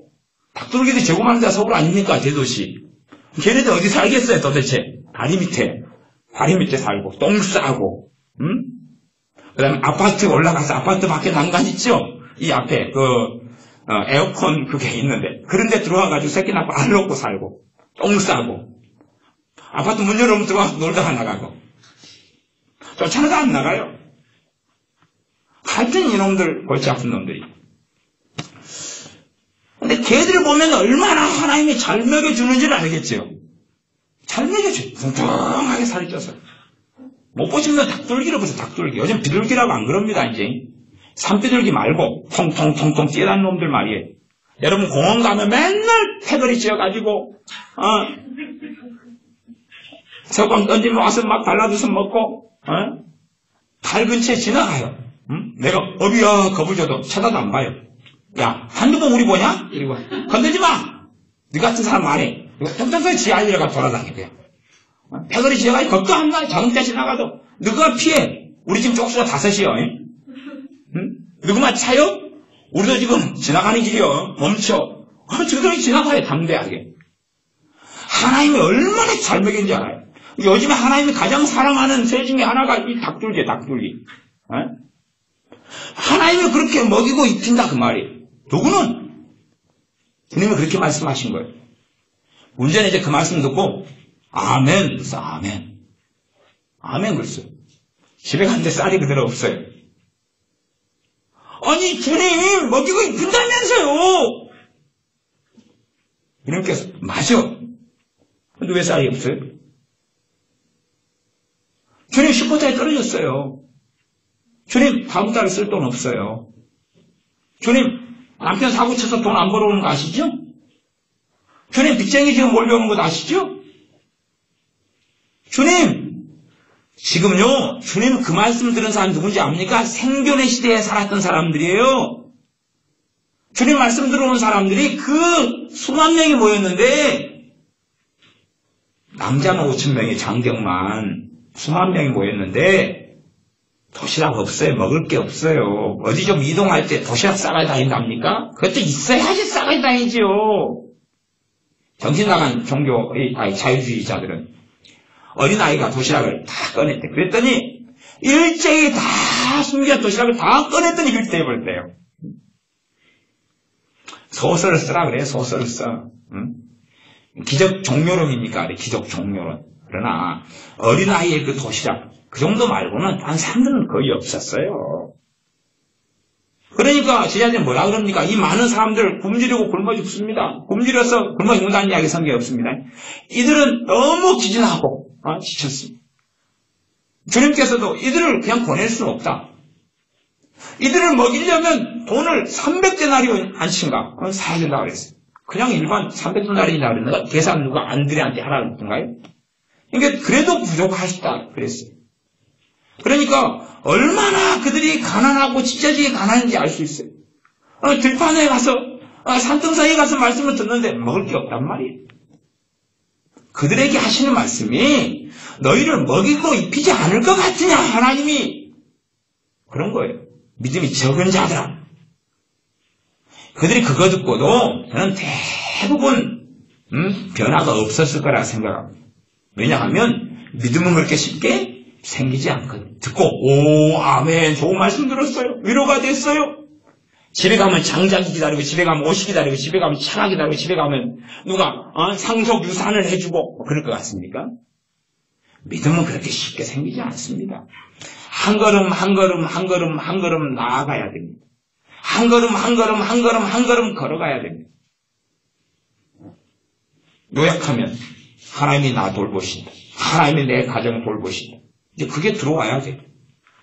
닭둘기들이 제고 많은 데가 서울 아닙니까 대도시. 걔네들 어디 살겠어요 도대체. 다리 밑에 살고 똥 싸고 그 다음에 아파트 올라가서 아파트 밖에 난간 있죠. 이 앞에 에어컨 그게 있는데 그런 데 들어와가지고 새끼 낳고 알 놓고 살고 똥 싸고, 아파트 문 열어놓으면 들어와서 놀다가 나가고, 쫓아나도 안 나가요. 하여튼 이놈들, 골치 아픈 놈들이. 근데 걔들을 보면 얼마나 하나님이 잘 먹여주는지를 알겠죠. 잘 먹여줘요. 뚱뚱하게 살이 쪄서. 못 보시면 닭둘기로 보세요, 닭둘기. 요즘 비둘기라고 안 그럽니다, 이제. 산비둘기 말고, 통통통통 뛰어다니는 놈들 말이에요. 여러분 공원 가면 맨날 패거리 쥐어가지고, 석광 던지면 와서 막 발라줘서 먹고, 달 근처에 지나가요. 내가 어비야 겁을 줘도 쳐다도 안 봐요. 야, 한두 번 우리 보냐? 이러고, 건들지 마! 네 같은 사람 안 해. 똥똥똥 지 아이들가 돌아다니고요. 패거리 쥐어가지고 겁도 안 나. 자동차 지나가도. 누가 피해? 우리 지금 쪽수가 5이요. 누구만 차요? 우리도 지금 지나가는 길이요. 멈춰. 저들이 지나가요, 담대하게. 하나님이 얼마나 잘 먹인지 알아요. 요즘에 하나님이 가장 사랑하는 새 중에 하나가 이 닭둘기. 하나님을 그렇게 먹이고 입힌다, 그 말이에요. 누구는? 주님은 그렇게 말씀하신 거예요. 문제는 이제 그 말씀 듣고, 아멘, 그래서 아멘. 아멘, 그랬어요. 집에 갔는데 쌀이 그대로 없어요. 아니, 주님, 먹이고 입힌다면서요! 주님께서, 맞아. 근데 왜 쌀이 없어요? 주님 슈퍼타에 떨어졌어요. 주님 다음 달에 쓸 돈 없어요. 주님 남편 사고 쳐서 돈 안 벌어오는 거 아시죠? 주님 빚쟁이 지금 몰려오는 거 아시죠? 주님 지금요 주님 그 말씀 들은 사람 누군지 압니까? 생존의 시대에 살았던 사람들이에요. 주님 말씀 들어온 사람들이 그 수만 명이 모였는데 남자만 5,000명이 장경만 수만 명이 모였는데 도시락 없어요. 먹을 게 없어요. 어디 좀 이동할 때 도시락 싸가지 다닌답니까? 그것도 있어야지 싸가지 다니지요. 정신 나간 자유주의자들은 어린아이가 도시락을 다 꺼냈대. 그랬더니 일제히 다 숨겨 도시락을 다 꺼냈더니 그렇게 돼버렸대요. 소설을 쓰라 그래요. 소설을 써. 응? 기적 종묘론입니까? 기적 종묘론. 그러나 어린아이의 그 도시락 그 정도 말고는 다른 사람들은 거의 없었어요. 그러니까 제자들이 뭐라 그럽니까? 이 많은 사람들 굶주리고 굶어 죽습니다. 굶주려서 굶어 죽는다는 이야기 성경에 없습니다. 이들은 너무 기진하고 지쳤습니다. 주님께서도 이들을 그냥 보낼 수는 없다. 이들을 먹이려면 돈을 300데나리온 안친가 사야 된다고 그랬어요. 그냥 일반 300데나리온이라고 그랬는가? 계산 누가 안드레한테 하라는 건가요? 그러니까 그래도 부족하시다 그랬어요. 그러니까 얼마나 그들이 가난하고 찢어지게 가난한지 알 수 있어요. 들판에 가서 산등성에 가서 말씀을 듣는데 먹을 게 없단 말이에요. 그들에게 하시는 말씀이 너희를 먹이고 입히지 않을 것 같으냐 하나님이 그런 거예요. 믿음이 적은 자들아. 그들이 그거 듣고도 저는 대부분 변화가 없었을 거라 생각합니다. 왜냐하면 믿음은 그렇게 쉽게 생기지 않거든요. 듣고 오 아멘 좋은 말씀 들었어요. 위로가 됐어요. 집에 가면 장작이 기다리고 집에 가면 옷이 기다리고 집에 가면 차가 기다리고 집에 가면 누가 상속 유산을 해주고 그럴 것 같습니까? 믿음은 그렇게 쉽게 생기지 않습니다. 한 걸음 한 걸음 한 걸음 한 걸음 나아가야 됩니다. 한 걸음 한 걸음 한 걸음 한 걸음 걸어가야 됩니다. 요약하면 하나님이 나 돌보신다. 하나님이 내 가정 돌보신다. 이제 그게 들어와야 돼.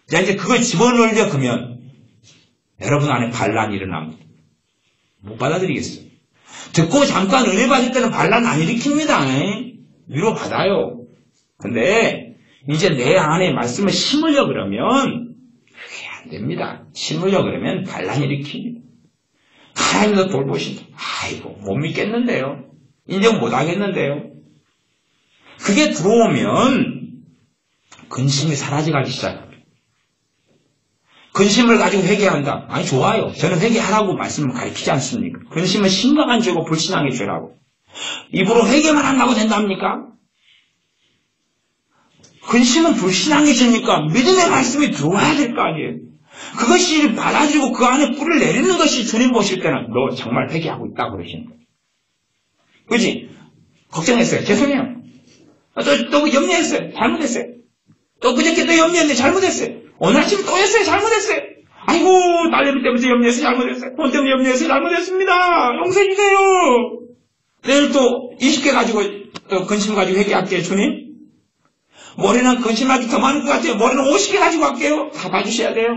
이제 그걸 집어넣으려 그러면 여러분 안에 반란이 일어납니다. 못 받아들이겠어요. 듣고 잠깐 은혜 받을 때는 반란 안 일으킵니다. 위로 받아요. 근데 이제 내 안에 말씀을 심으려 그러면 그게 안 됩니다. 심으려 그러면 반란 일으킵니다. 하나님도 돌보신다. 아이고 못 믿겠는데요. 인정 못 하겠는데요. 그게 들어오면 근심이 사라져가기 시작합니다. 근심을 가지고 회개한다. 아니 좋아요. 저는 회개하라고 말씀을 가르치지 않습니까? 근심은 심각한 죄고 불신앙의 죄라고. 입으로 회개만 한다고 된답니까? 근심은 불신앙의 죄니까 믿음의 말씀이 들어와야 될 거 아니에요. 그것이 받아들이고 그 안에 뿌리를 내리는 것이 주님 보실 때는 너 정말 회개하고 있다고 그러시는 거예요. 그렇지? 걱정했어요. 죄송해요. 또 염려했어요. 잘못했어요. 또 그저께 또 염려했는데 잘못했어요. 오늘 아침 또 했어요. 잘못했어요. 아이고, 딸내미 때문에 염려해서 잘못했어요. 돈 때문에 염려해서 잘못했습니다. 용서해주세요. 내일 또 20개 가지고 또 근심 가지고 회개할게요, 주님. 머리는 근심하기 더 많은 것 같아요. 머리는 50개 가지고 갈게요. 다 봐주셔야 돼요.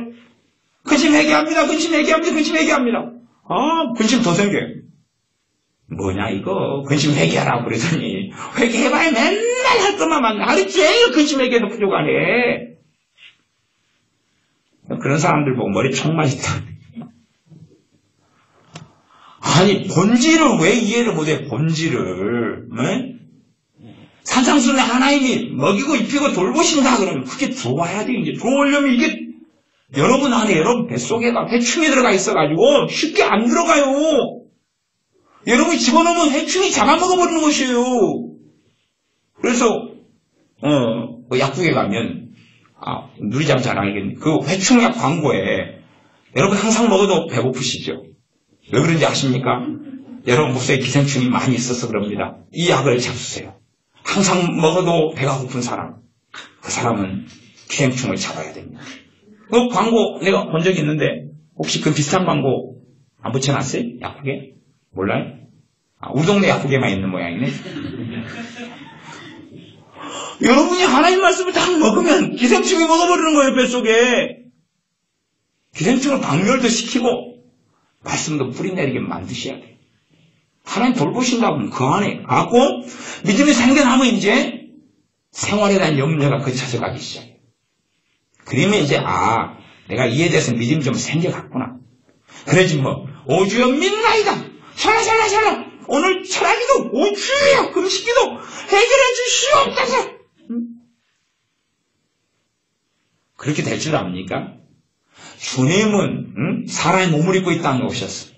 근심 회개합니다. 근심 회개합니다. 근심 회개합니다. 근심 더 생겨요. 뭐냐 이거 근심 회개하라고 그러더니 회개해봐야 맨날 할 것만 많네. 하루 종일 근심 회개도 부족하네. 그런 사람들 보고 머리 총만 있다. 아니 본질을 왜 이해를 못해. 본질을. 네? 산상수훈에 하나님이 먹이고 입히고 돌보신다 그러면 그게 들어와야 돼. 이제 들어오려면 이게 여러분 안에 여러분 뱃속에가 해충이 들어가 있어가지고 쉽게 안 들어가요. 여러분이 집어넣으면 해충이 잡아먹어버리는 것이에요. 그래서 약국에 가면 누리장 잘 알겠네. 그 해충약 광고에 여러분 항상 먹어도 배고프시죠? 왜 그런지 아십니까? 여러분 목소리에 기생충이 많이 있어서 그럽니다. 이 약을 잡수세요. 항상 먹어도 배가 고픈 사람, 그 사람은 기생충을 잡아야 됩니다. 그 광고 내가 본 적이 있는데 혹시 그 비슷한 광고 안 붙여놨어요? 약국에? 몰라요? 우리 동네 약국에만 있는 모양이네. 여러분이 하나님 말씀을 딱 먹으면 기생충이 먹어버리는 거예요, 뱃속에. 기생충을 박멸도 시키고 말씀도 뿌리내리게 만드셔야 돼요. 하나님 돌보신다고 하면 그 안에 갖고 믿음이 생겨나면 이제 생활에 대한 염려가 거쳐져 가기 시작해요. 그러면 이제 내가 이에 대해서 믿음이 좀 생겨갔구나. 그러지 뭐 오주여 믿나이다. 샬라샬라샬라. 오늘 철학기도 오주여 금식기도 해결해 주시옵소서. 그렇게 될 줄 압니까? 주님은 사람의 몸을 입고 이 땅에 오셨어.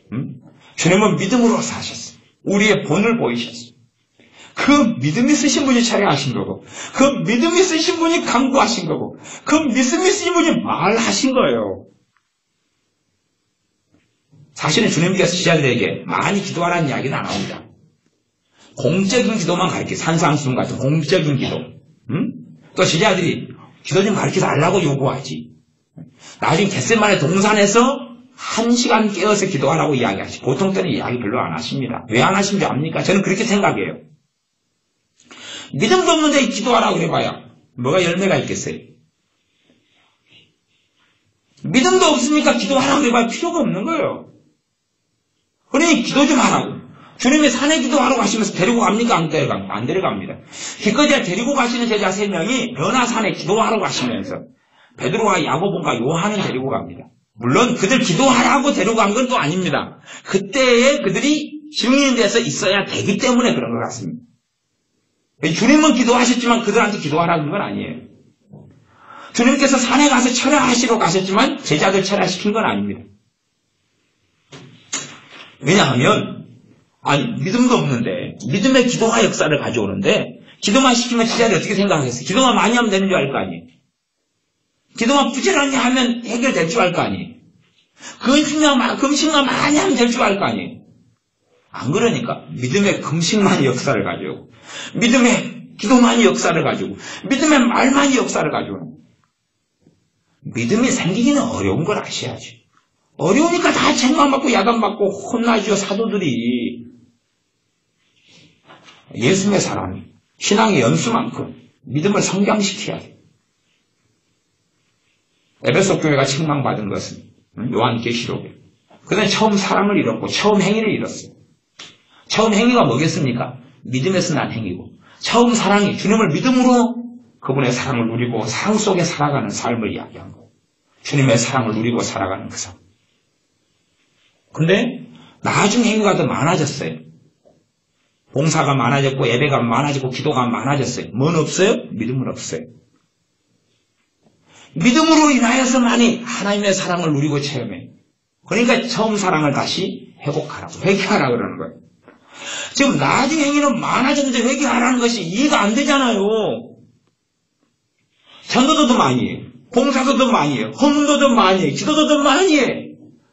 주님은 믿음으로 사셨어. 우리의 본을 보이셨어. 그 믿음이 쓰신 분이 차례하신 거고, 그 믿음이 쓰신 분이 강구하신 거고, 그 믿음이 쓰신 분이 말하신 거예요. 사실은 주님께서 제자들에게 많이 기도하라는 이야기는 안 나옵니다. 공적인 기도만 가르치고, 산상수훈 같은 공적인 기도. 또 제자들이 기도 좀 가르쳐달라고 요구하지. 나중에 겟세마네 동산에서 1시간 깨어서 기도하라고 이야기하지. 보통 때는 이야기 별로 안 하십니다. 왜 안 하시는지 압니까? 저는 그렇게 생각해요. 믿음도 없는데 기도하라고 그래봐야 뭐가 열매가 있겠어요? 믿음도 없으니까 기도하라고 그래봐야 필요가 없는 거예요. 그러니 기도 좀 하라고. 주님이 산에 기도하러 가시면서 데리고 갑니까? 안 데려갑니다. 기껏해야 데리고 가시는 제자 3명이 변화산에 기도하러 가시면서 베드로와 야고보와 요한은 데리고 갑니다. 물론 그들 기도하라고 데려간 건 또 아닙니다. 그때에 그들이 증인이 돼서 있어야 되기 때문에 그런 것 같습니다. 주님은 기도하셨지만 그들한테 기도하라는 건 아니에요. 주님께서 산에 가서 철야하시러 가셨지만 제자들 철야시킨 건 아닙니다. 왜냐하면 믿음도 없는데 믿음의 기도와 역사를 가져오는데 기도만 시키면 제자들이 어떻게 생각하겠어요? 기도만 많이 하면 되는 줄 알 거 아니에요. 기도만 부지런히 하면 해결될 줄 알 거 아니에요. 금식만 많이 하면 될 줄 알 거 아니에요. 안 그러니까 믿음의 금식만이 역사를 가지고 믿음의 기도만이 역사를 가지고 믿음의 말만이 역사를 가지고 믿음이 생기기는 어려운 걸 아셔야지. 어려우니까 다 책망받고 야단받고 혼나죠. 사도들이. 예수님의 사람이 신앙의 연수만큼 믿음을 성장시켜야 돼. 에베소 교회가 책망받은 것은 요한계시록에 그다음에 처음 사랑을 잃었고 처음 행위를 잃었어요. 처음 행위가 뭐겠습니까? 믿음에서 난 행위고 처음 사랑이 주님을 믿음으로 그분의 사랑을 누리고 사랑 속에 살아가는 삶을 이야기한 거예요. 주님의 사랑을 누리고 살아가는 그 삶. 근데 나중 행위가 더 많아졌어요. 봉사가 많아졌고 예배가 많아졌고 기도가 많아졌어요. 뭔 없어요? 믿음은 없어요. 믿음으로 인하여서만이 하나님의 사랑을 누리고 체험해요. 그러니까 처음 사랑을 다시 회복하라고 회개하라 그러는 거예요. 지금 나중 행위는 많아졌는데 회개하라는 것이 이해가 안 되잖아요. 전도도 더 많이 해요. 봉사도 더 많이 해요. 헌금도 더 많이 해요. 기도도 더 많이 해요.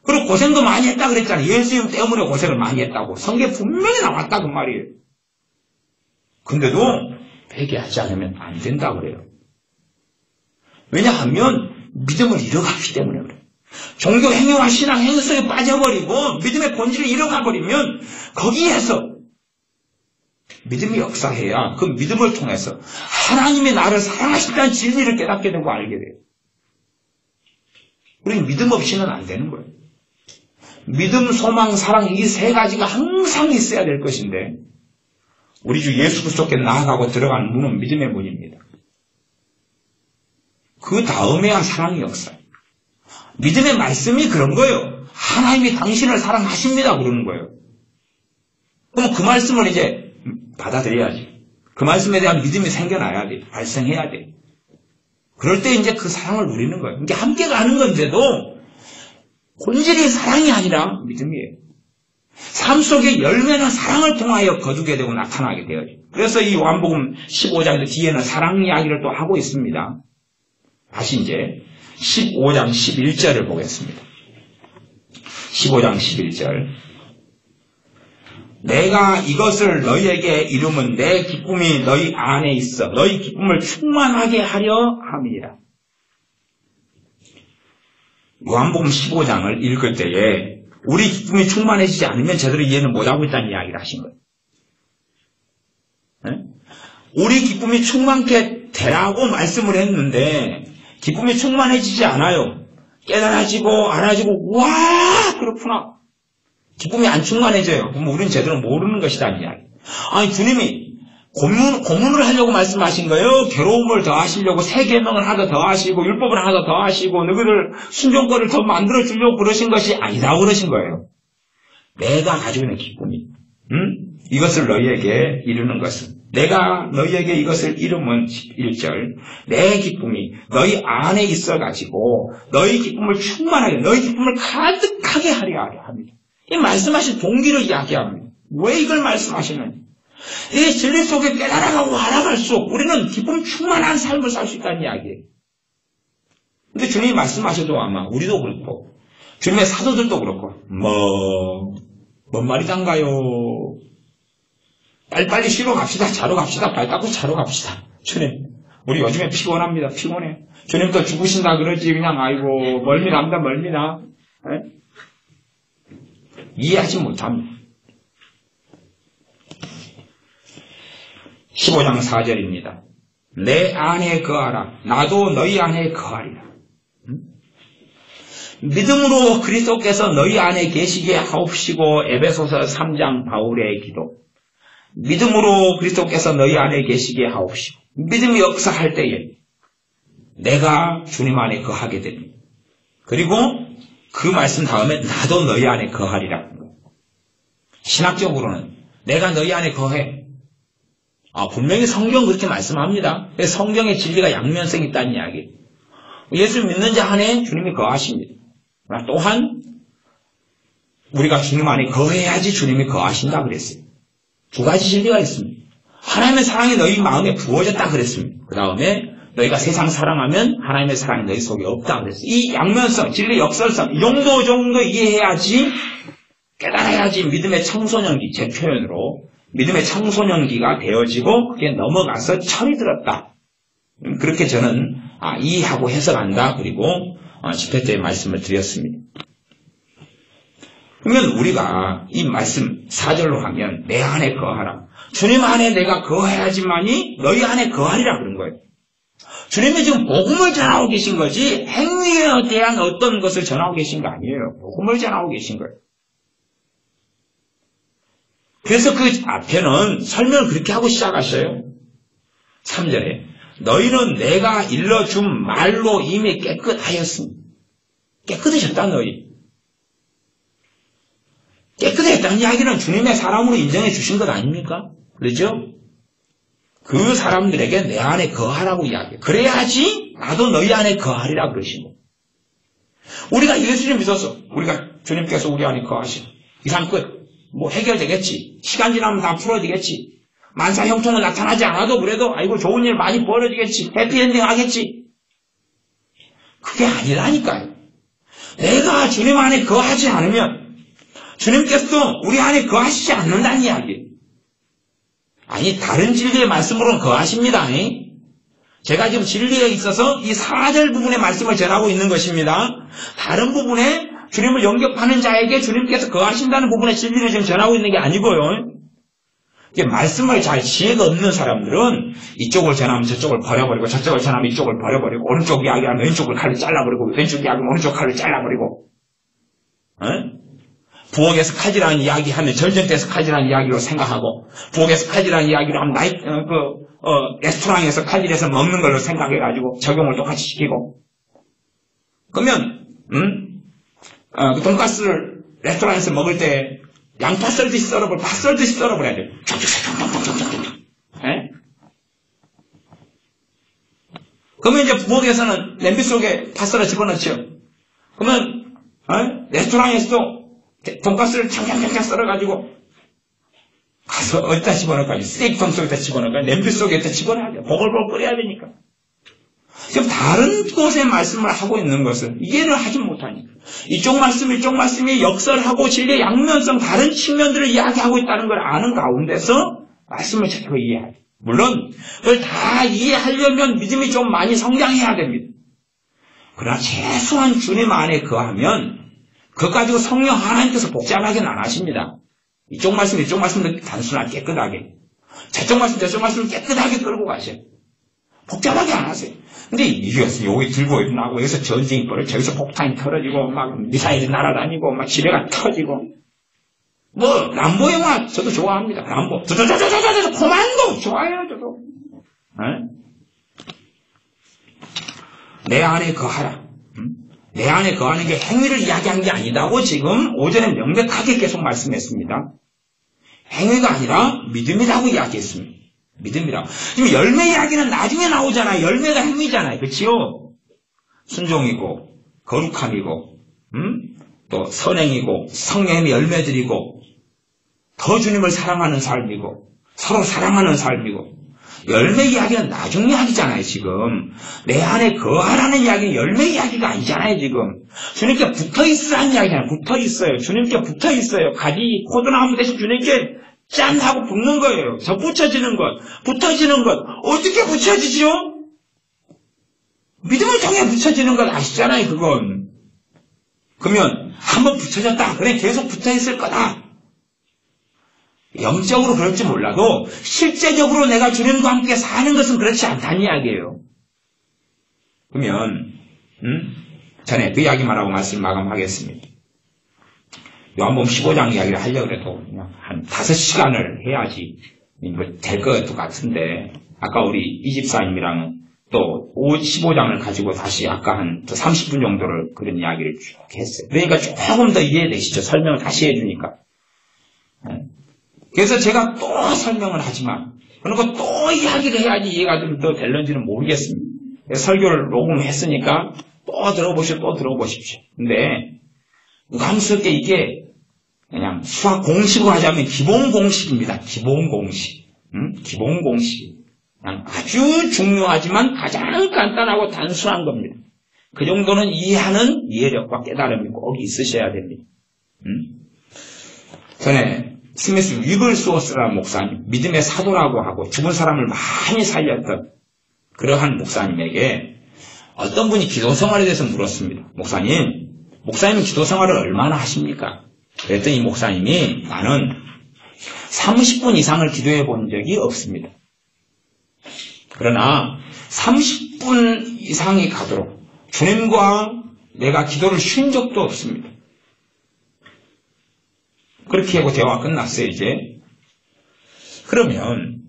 그리고 고생도 많이 했다 그랬잖아요. 예수님 때문에 고생을 많이 했다고. 성경에 분명히 나왔다 그 말이에요. 근데도 회개하지 않으면 안 된다 그래요. 왜냐하면 믿음을 잃어갔기 때문에 그래요. 종교 행위와 신앙 행위성에 빠져버리고 믿음의 본질을 잃어가버리면 거기에서 믿음이 역사해야 그 믿음을 통해서 하나님이 나를 사랑하신다는 진리를 깨닫게 되고 알게 돼요. 우리는 믿음 없이는 안 되는 거예요. 믿음, 소망, 사랑 이 세 가지가 항상 있어야 될 것인데 우리 주 예수 그리스도께 나아가고 들어가는 문은 믿음의 문입니다. 그 다음에야 사랑이 역사해요. 믿음의 말씀이 그런 거예요. 하나님이 당신을 사랑하십니다 그러는 거예요. 그럼 그 말씀을 이제 받아들여야지. 그 말씀에 대한 믿음이 생겨나야 돼. 발생해야 돼. 그럴 때 이제 그 사랑을 누리는 거예요. 이게 함께 가는 건데도 본질이 사랑이 아니라 믿음이에요. 삶 속의 열매는 사랑을 통하여 거두게 되고 나타나게 되어요. 그래서 이 요한복음 15장에서 뒤에는 사랑 이야기를 또 하고 있습니다. 다시 이제 15장 11절을 보겠습니다. 15장 11절. 내가 이것을 너희에게 이름은 내 기쁨이 너희 안에 있어 너희 기쁨을 충만하게 하려 함이라. 요한복음 15장을 읽을 때에 우리 기쁨이 충만해지지 않으면 제대로 이해는 못하고 있다는 이야기를 하신 거예요. 네? 우리 기쁨이 충만케 되라고 말씀을 했는데 기쁨이 충만해지지 않아요. 깨달아지고 알아지고 와 그렇구나. 기쁨이 안 충만해져요. 그럼 우리는 제대로 모르는 것이라는 이야기. 아니 주님이 고문을 하려고 말씀하신 거예요. 괴로움을 더하시려고 세 계명을 하나 더 하시고 율법을 하나 더 하시고 너희들 순종거를 더 만들어 주려고 그러신 것이 아니라고 그러신 거예요. 내가 가지고 있는 기쁨이 이것을 너희에게 이루는 것은 내가 너희에게 이것을 이루면 1절 내 기쁨이 너희 안에 있어가지고 너희 기쁨을 충만하게 너희 기쁨을 가득하게 하려 합니다. 이 말씀하신 동기를 이야기합니다. 왜 이걸 말씀하시는지. 이 진리 속에 깨달아가고 알아갈수록 우리는 기쁨 충만한 삶을 살 수 있다는 이야기예요. 근데 주님이 말씀하셔도 아마 우리도 그렇고 주님의 사도들도 그렇고 뭔 말이단가요. 빨리빨리 쉬러 갑시다. 자러 갑시다. 발 닦고 자러 갑시다. 주님 우리 요즘에 피곤합니다. 피곤해. 주님도 죽으신다 그러지 그냥 아이고 멀미납니다. 멀미나. 에? 이해하지 못합니다. 15장 4절입니다. 내 안에 거하라. 나도 너희 안에 거하리라. 믿음으로 그리스도께서 너희 안에 계시게 하옵시고 에베소서 3장 바울의 기도. 믿음으로 그리스도께서 너희 안에 계시게 하옵시고 믿음이 역사할 때에 내가 주님 안에 거하게 됩니다. 그리고 그 말씀 다음에 나도 너희 안에 거하리라. 신학적으로는 내가 너희 안에 거해. 분명히 성경 그렇게 말씀합니다. 성경의 진리가 양면성이 있다는 이야기. 예수 믿는 자 안에 주님이 거하십니다. 또한 우리가 주님 안에 거해야지 주님이 거하신다 그랬어요. 두 가지 진리가 있습니다. 하나님의 사랑이 너희 마음에 부어졌다 그랬습니다. 그 다음에 너희가 세상 사랑하면 하나님의 사랑이 너희 속에 없다 그랬어요. 이 양면성, 진리 역설성, 이 정도 이해해야지 깨달아야지 믿음의 청소년기, 제 표현으로 믿음의 청소년기가 되어지고 그게 넘어가서 철이 들었다. 그렇게 저는 이해하고 해석한다. 그리고 집회 때 말씀을 드렸습니다. 그러면 우리가 이 말씀 4절로 하면 내 안에 거하라. 주님 안에 내가 거해야지만이 너희 안에 거하리라 그런 거예요. 주님이 지금 복음을 전하고 계신 거지 행위에 대한 어떤 것을 전하고 계신 거 아니에요. 복음을 전하고 계신 거예요. 그래서 그 앞에는 설명을 그렇게 하고 시작하셔요. 3절에 너희는 내가 일러준 말로 이미 깨끗하였습니다. 깨끗해졌다 너희. 깨끗했다는 이야기는 주님의 사람으로 인정해 주신 것 아닙니까? 그렇죠? 그 사람들에게 내 안에 거하라고 이야기해요. 그래야지 나도 너희 안에 거하리라 그러신 거예요. 우리가 예수님 믿어서 우리가 주님께서 우리 안에 거하시고 이 삶 끝. 해결되겠지. 시간 지나면 다 풀어지겠지. 만사 형통은 나타나지 않아도 그래도 아이고 좋은 일 많이 벌어지겠지. 해피엔딩 하겠지. 그게 아니라니까요. 내가 주님 안에 거하지 않으면 주님께서도 우리 안에 거하시지 않는다는 이야기예요. 아니, 다른 진리의 말씀으로는 거하십니다. 제가 지금 진리에 있어서 이 4절 부분의 말씀을 전하고 있는 것입니다. 다른 부분에 주님을 영접하는 자에게 주님께서 거하신다는 부분의 진리를 지금 전하고 있는 게 아니고요. 말씀을 잘 지혜가 없는 사람들은 이쪽을 전하면 저쪽을 버려버리고 저쪽을 전하면 이쪽을 버려버리고 오른쪽 이야기하면 왼쪽을 칼로 잘라버리고 왼쪽 이야기하면 오른쪽 칼로 잘라버리고 부엌에서 칼질하는 이야기하면 전쟁터에서 칼질하는 이야기로 생각하고 부엌에서 칼질하는 이야기로 하면 레스토랑에서 칼질해서 먹는 걸로 생각해가지고 적용을 똑같이 시키고 그러면 그 돈가스를 레스토랑에서 먹을 때 양파 썰듯이 썰어버려, 파 썰듯이 썰어버려야 돼. 그러면 이제 부엌에서는 냄비 속에 파 썰어 집어넣죠. 그러면 레스토랑에서도 돈가스를 창창창창 썰어가지고 가서 어디다 집어넣을까요? 스테이크통 속에다 집어넣을까요? 냄비 속에다 집어넣어야 돼요. 보글보글 끓여야 되니까. 지금 다른 곳의 말씀을 하고 있는 것을 이해를 하지 못하니까 이쪽 말씀이 역설하고 진리의 양면성 다른 측면들을 이야기하고 있다는 걸 아는 가운데서 말씀을 제대로 이해해야 돼요. 물론 그걸 다 이해하려면 믿음이 좀 많이 성장해야 됩니다. 그러나 최소한 주님 안에 거하면 그것 가지고 성령 하나님께서 복잡하게는 안 하십니다. 이쪽 말씀도 단순하게 깨끗하게 저쪽 말씀 깨끗하게 끌고 가셔요. 복잡하게 안 하세요. 근데 이것은 여기 들고 일어나고 여기서 전쟁이 벌어져 저기서 폭탄이 터지고 막 미사일이 날아다니고 막 지뢰가 터지고 뭐 람보 영화 저도 좋아합니다. 람보 저저저저저저 코만도 좋아해요 저도. 내 안에 거하라. 내 안에 거하는 게 행위를 이야기한 게 아니다고 지금 오전에 명백하게 계속 말씀했습니다. 행위가 아니라 믿음이라고 이야기했습니다. 믿음이라고. 지금 열매 이야기는 나중에 나오잖아요. 열매가 행위잖아요. 그치요? 순종이고, 거룩함이고, 또 선행이고, 성령의 열매들이고, 더 주님을 사랑하는 삶이고, 서로 사랑하는 삶이고, 열매 이야기는 나중 이야기잖아요, 지금. 내 안에 거하라는 이야기는 열매 이야기가 아니잖아요, 지금. 주님께 붙어 있으라는 이야기잖아요. 붙어 있어요. 주님께 붙어 있어요. 가지, 포도나무 대신 주님께 짠! 하고 붙는 거예요. 저 붙여지는 것, 붙어지는 것. 어떻게 붙여지죠? 믿음을 통해 붙여지는 것 아시잖아요, 그건. 그러면 한번 붙여졌다. 그래, 계속 붙어 있을 거다. 영적으로 그럴지 몰라도 실제적으로 내가 주님과 함께 사는 것은 그렇지 않다는 이야기예요. 그러면 전에 그 이야기만 하고 말씀 마감하겠습니다. 요한복음 15장 이야기를 하려고 해도 그냥 한 5시간을 해야지 될 것 같은데 아까 우리 이집사님이랑 또 15장을 가지고 다시 아까 한 30분 정도를 그런 이야기를 쭉 했어요. 그러니까 조금 더 이해되시죠? 설명을 다시 해주니까. 그래서 제가 또 설명을 하지만 그러고 또 이야기를 해야지 이해가 좀 더 될런지는 모르겠습니다. 설교를 녹음했으니까 또 들어보십시오. 근데 감스럽게 이게 그냥 수학 공식으로 하자면 기본 공식입니다. 기본 공식. 기본 공식. 그냥 아주 중요하지만 가장 간단하고 단순한 겁니다. 그 정도는 이해하는 이해력과 깨달음이 꼭 있으셔야 됩니다. 전에 스미스 위글스워스라는 목사님, 믿음의 사도라고 하고 죽은 사람을 많이 살렸던 그러한 목사님에게 어떤 분이 기도 생활에 대해서 물었습니다. 목사님은 기도 생활을 얼마나 하십니까? 그랬더니 이 목사님이 나는 30분 이상을 기도해 본 적이 없습니다. 그러나 30분 이상이 가도록 주님과 내가 기도를 쉰 적도 없습니다. 그렇게 하고 대화가 끝났어요, 이제. 그러면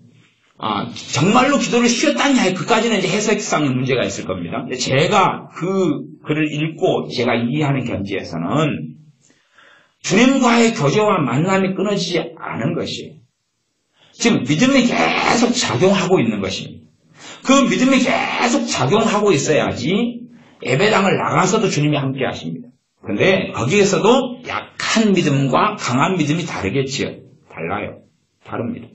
정말로 기도를 쉬었다냐, 그까지는 이제 해석상의 문제가 있을 겁니다. 근데 제가 그 글을 읽고 제가 이해하는 견지에서는 주님과의 교제와 만남이 끊어지지 않은 것이에요. 지금 믿음이 계속 작용하고 있는 것입니다. 그 믿음이 계속 작용하고 있어야지 예배당을 나가서도 주님이 함께 하십니다. 그런데 거기에서도 약한 믿음과 강한 믿음이 다르겠지요. 달라요. 다릅니다.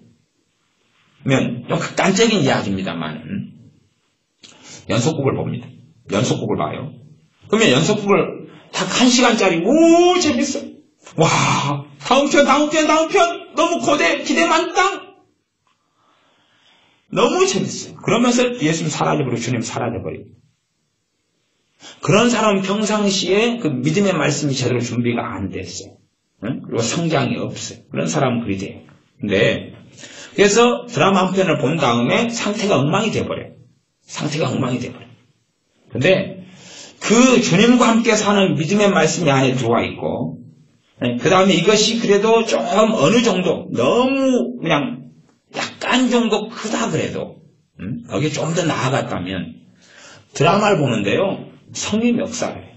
그러면 좀 극단적인 이야기입니다만 연속극을 봅니다. 연속극을 봐요. 그러면 연속극을 딱 1시간짜리 오 재밌어. 와 다음 편 너무 기대 만땅. 너무 재밌어요. 그러면서 예수님 사라져버리고 주님 사라져버리고. 그런 사람은 평상시에 그 믿음의 말씀이 제대로 준비가 안 됐어요. 응? 그리고 성장이 없어요. 그런 사람은 그리 돼요. 근데 그래서 드라마 한 편을 본 다음에 상태가 엉망이 돼버려요. 상태가 엉망이 돼버려요. 근데 그 주님과 함께 사는 믿음의 말씀이 안에 들어와 있고, 그 다음에 이것이 그래도 좀 어느 정도, 너무 그냥 약간 정도 크다 그래도, 거기에 좀 더 나아갔다면, 드라마를 보는데요, 성령 역사를 해요.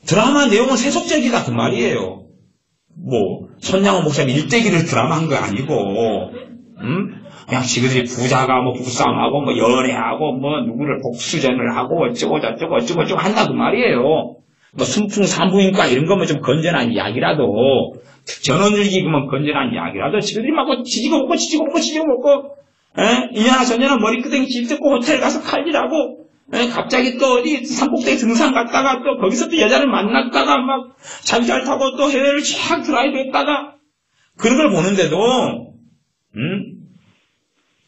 드라마 내용은 세속적이다 그 말이에요. 뭐, 손양호 목사님 일대기를 드라마 한 거 아니고, 그냥 지그들이 부자가 뭐 부상하고 뭐 연애하고 뭐 누구를 복수전을 하고 어쩌고 저쩌고 한다 그 말이에요. 뭐 순풍산부인과 이런 거면 좀 건전한 이야기라도, 전원일기면 건전한 이야기라도 지그들이 막 지지고 먹고 이년아 저년아 머리끄댕이 집 뜯고 호텔 가서 칼질하고, 갑자기 또 어디 산꼭대기 등산 갔다가 또 거기서 또 여자를 만났다가 막 자기 잘 타고 또 해외를 쫙 드라이브 했다가 그런 걸 보는데도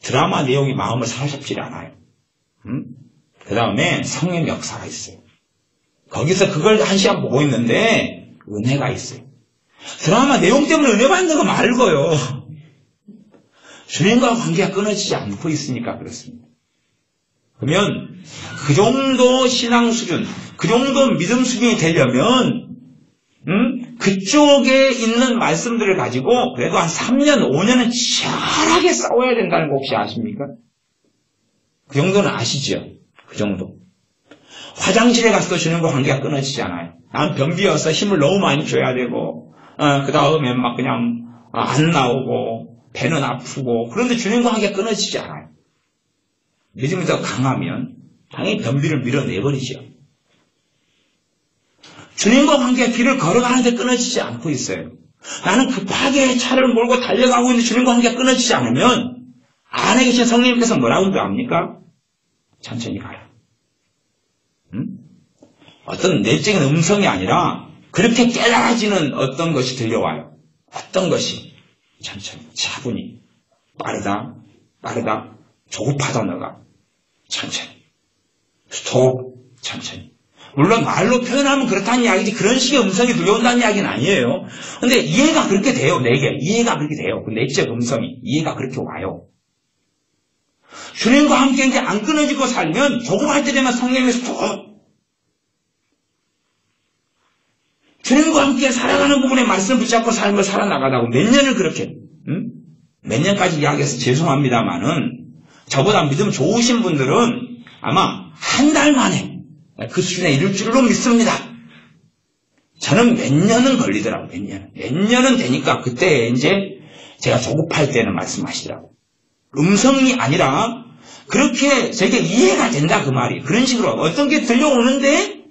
드라마 내용이 마음을 사로잡지 않아요. 그 다음에 성령 역사가 있어요. 거기서 그걸 한 시간 보고 있는데 은혜가 있어요. 드라마 내용 때문에 은혜 받는 거 말고요. 주님과 관계가 끊어지지 않고 있으니까 그렇습니다. 그러면 그 정도 신앙 수준, 그 정도 믿음 수준이 되려면 그쪽에 있는 말씀들을 가지고 그래도 한 3년, 5년은 치열하게 싸워야 된다는 거 혹시 아십니까? 그 정도는 아시죠? 그 정도. 화장실에 가서도 주님과 관계가 끊어지지 않아요. 난 변비여서 힘을 너무 많이 줘야 되고, 그 다음에 막 그냥 안 나오고, 배는 아프고, 그런데 주님과 관계가 끊어지지 않아요. 믿음이 더 강하면 당연히 변비를 밀어내버리죠. 주님과 관계가 길을 걸어가는데 끊어지지 않고 있어요. 나는 급하게 차를 몰고 달려가고 있는데 주님과 관계가 끊어지지 않으면 안에 계신 성령님께서 뭐라고 합니까? 천천히 가라. 어떤 내적인 음성이 아니라 그렇게 깨달아지는 어떤 것이 들려와요. 어떤 것이 천천히 차분히 빠르다 조급하다 너가 천천히 천천히. 물론 말로 표현하면 그렇다는 이야기지 그런 식의 음성이 들려온다는 이야기는 아니에요. 근데 이해가 그렇게 돼요. 내게 이해가 그렇게 돼요. 그 내적 음성이 이해가 그렇게 와요. 주님과 함께 이제 안 끊어지고 살면 조급할 때 되면 성령님에서 주님과 함께 살아가는 부분에 말씀을 붙잡고 삶을 살아나가다고 몇 년을 그렇게 몇 년까지 이야기해서 죄송합니다만은 저보다 믿음 좋으신 분들은 아마 한 달 만에 그 수준에 이를 줄로 믿습니다. 저는 몇 년은 걸리더라고요. 몇 년은 되니까 그때 이제 제가 조급할 때는 말씀하시더라고요. 음성이 아니라 그렇게 제게 이해가 된다 그 말이. 그런 식으로 어떤 게 들려오는데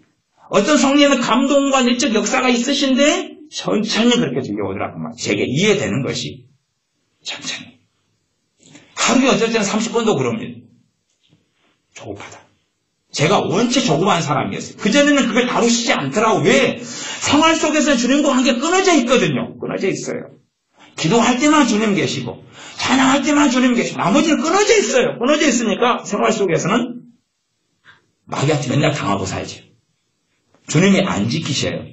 어떤 성령의 감동과 내적 역사가 있으신데 천천히 그렇게 들려오더라고 말. 제게 이해되는 것이 천천히. 하루에 어쩔 때는 30번도 그럽니다. 조급하다. 제가 원체 조급한 사람이었어요. 그전에는 그걸 다루시지 않더라고. 왜? 생활 속에서는 주님과 관계가 끊어져 있거든요. 끊어져 있어요. 기도할 때만 주님 계시고 찬양할 때만 주님 계시고 나머지는 끊어져 있어요. 끊어져 있으니까 생활 속에서는 마귀한테 맨날 당하고 살죠. 주님이 안 지키셔요.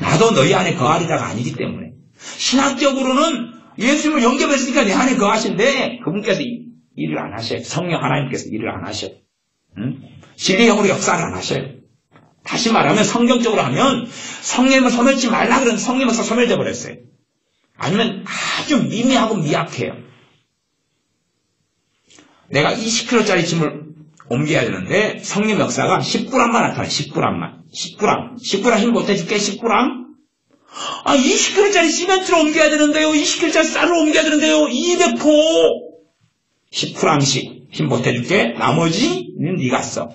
나도 너희 안에 거하리라가 아니기 때문에. 신학적으로는 예수님을 영접했으니까 내 안에 거하신데 그분께서 일을 안 하셔요. 성령 하나님께서 일을 안 하셔요. 진리형으로 역사를 안 하셔요. 다시 말하면 성경적으로 하면 성령을 소멸치 말라 그러는 성령에서 소멸돼 버렸어요. 아니면 아주 미미하고 미약해요. 내가 20kg짜리 짐을 옮겨야 되는데 성령 역사가 10g만 나타나요. 10g 힘 못해줄게 10g? 20kg짜리 시멘트를 옮겨야 되는데요. 20kg짜리 쌀을 옮겨야 되는데요. 200포 10g씩 힘 못해줄게. 나머지는 네가 써.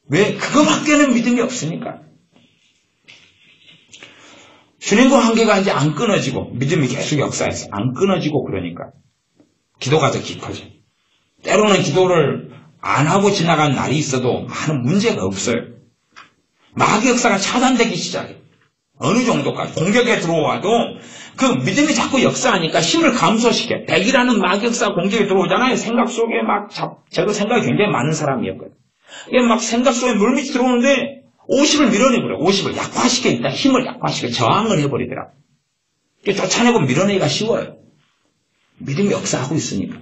왜? 그거밖에는 믿음이 없으니까. 주님과 관계가 이제 안 끊어지고 믿음이 계속 역사해서 안 끊어지고 그러니까 기도가 더 깊어져. 때로는 기도를 안 하고 지나간 날이 있어도 많은 문제가 없어요. 마귀 역사가 차단되기 시작해. 어느 정도까지 공격에 들어와도 그 믿음이 자꾸 역사하니까 힘을 감소시켜. 백이라는 마격사 공격에 들어오잖아요. 생각 속에 막 저도 생각이 굉장히 많은 사람이었거든요. 이게 막 생각 속에 물밑이 들어오는데 50을 밀어내버려. 50을 약화시켜 있다. 힘을 약화시켜 저항을 해버리더라. 쫓아내고 밀어내기가 쉬워요. 믿음이 역사하고 있으니까.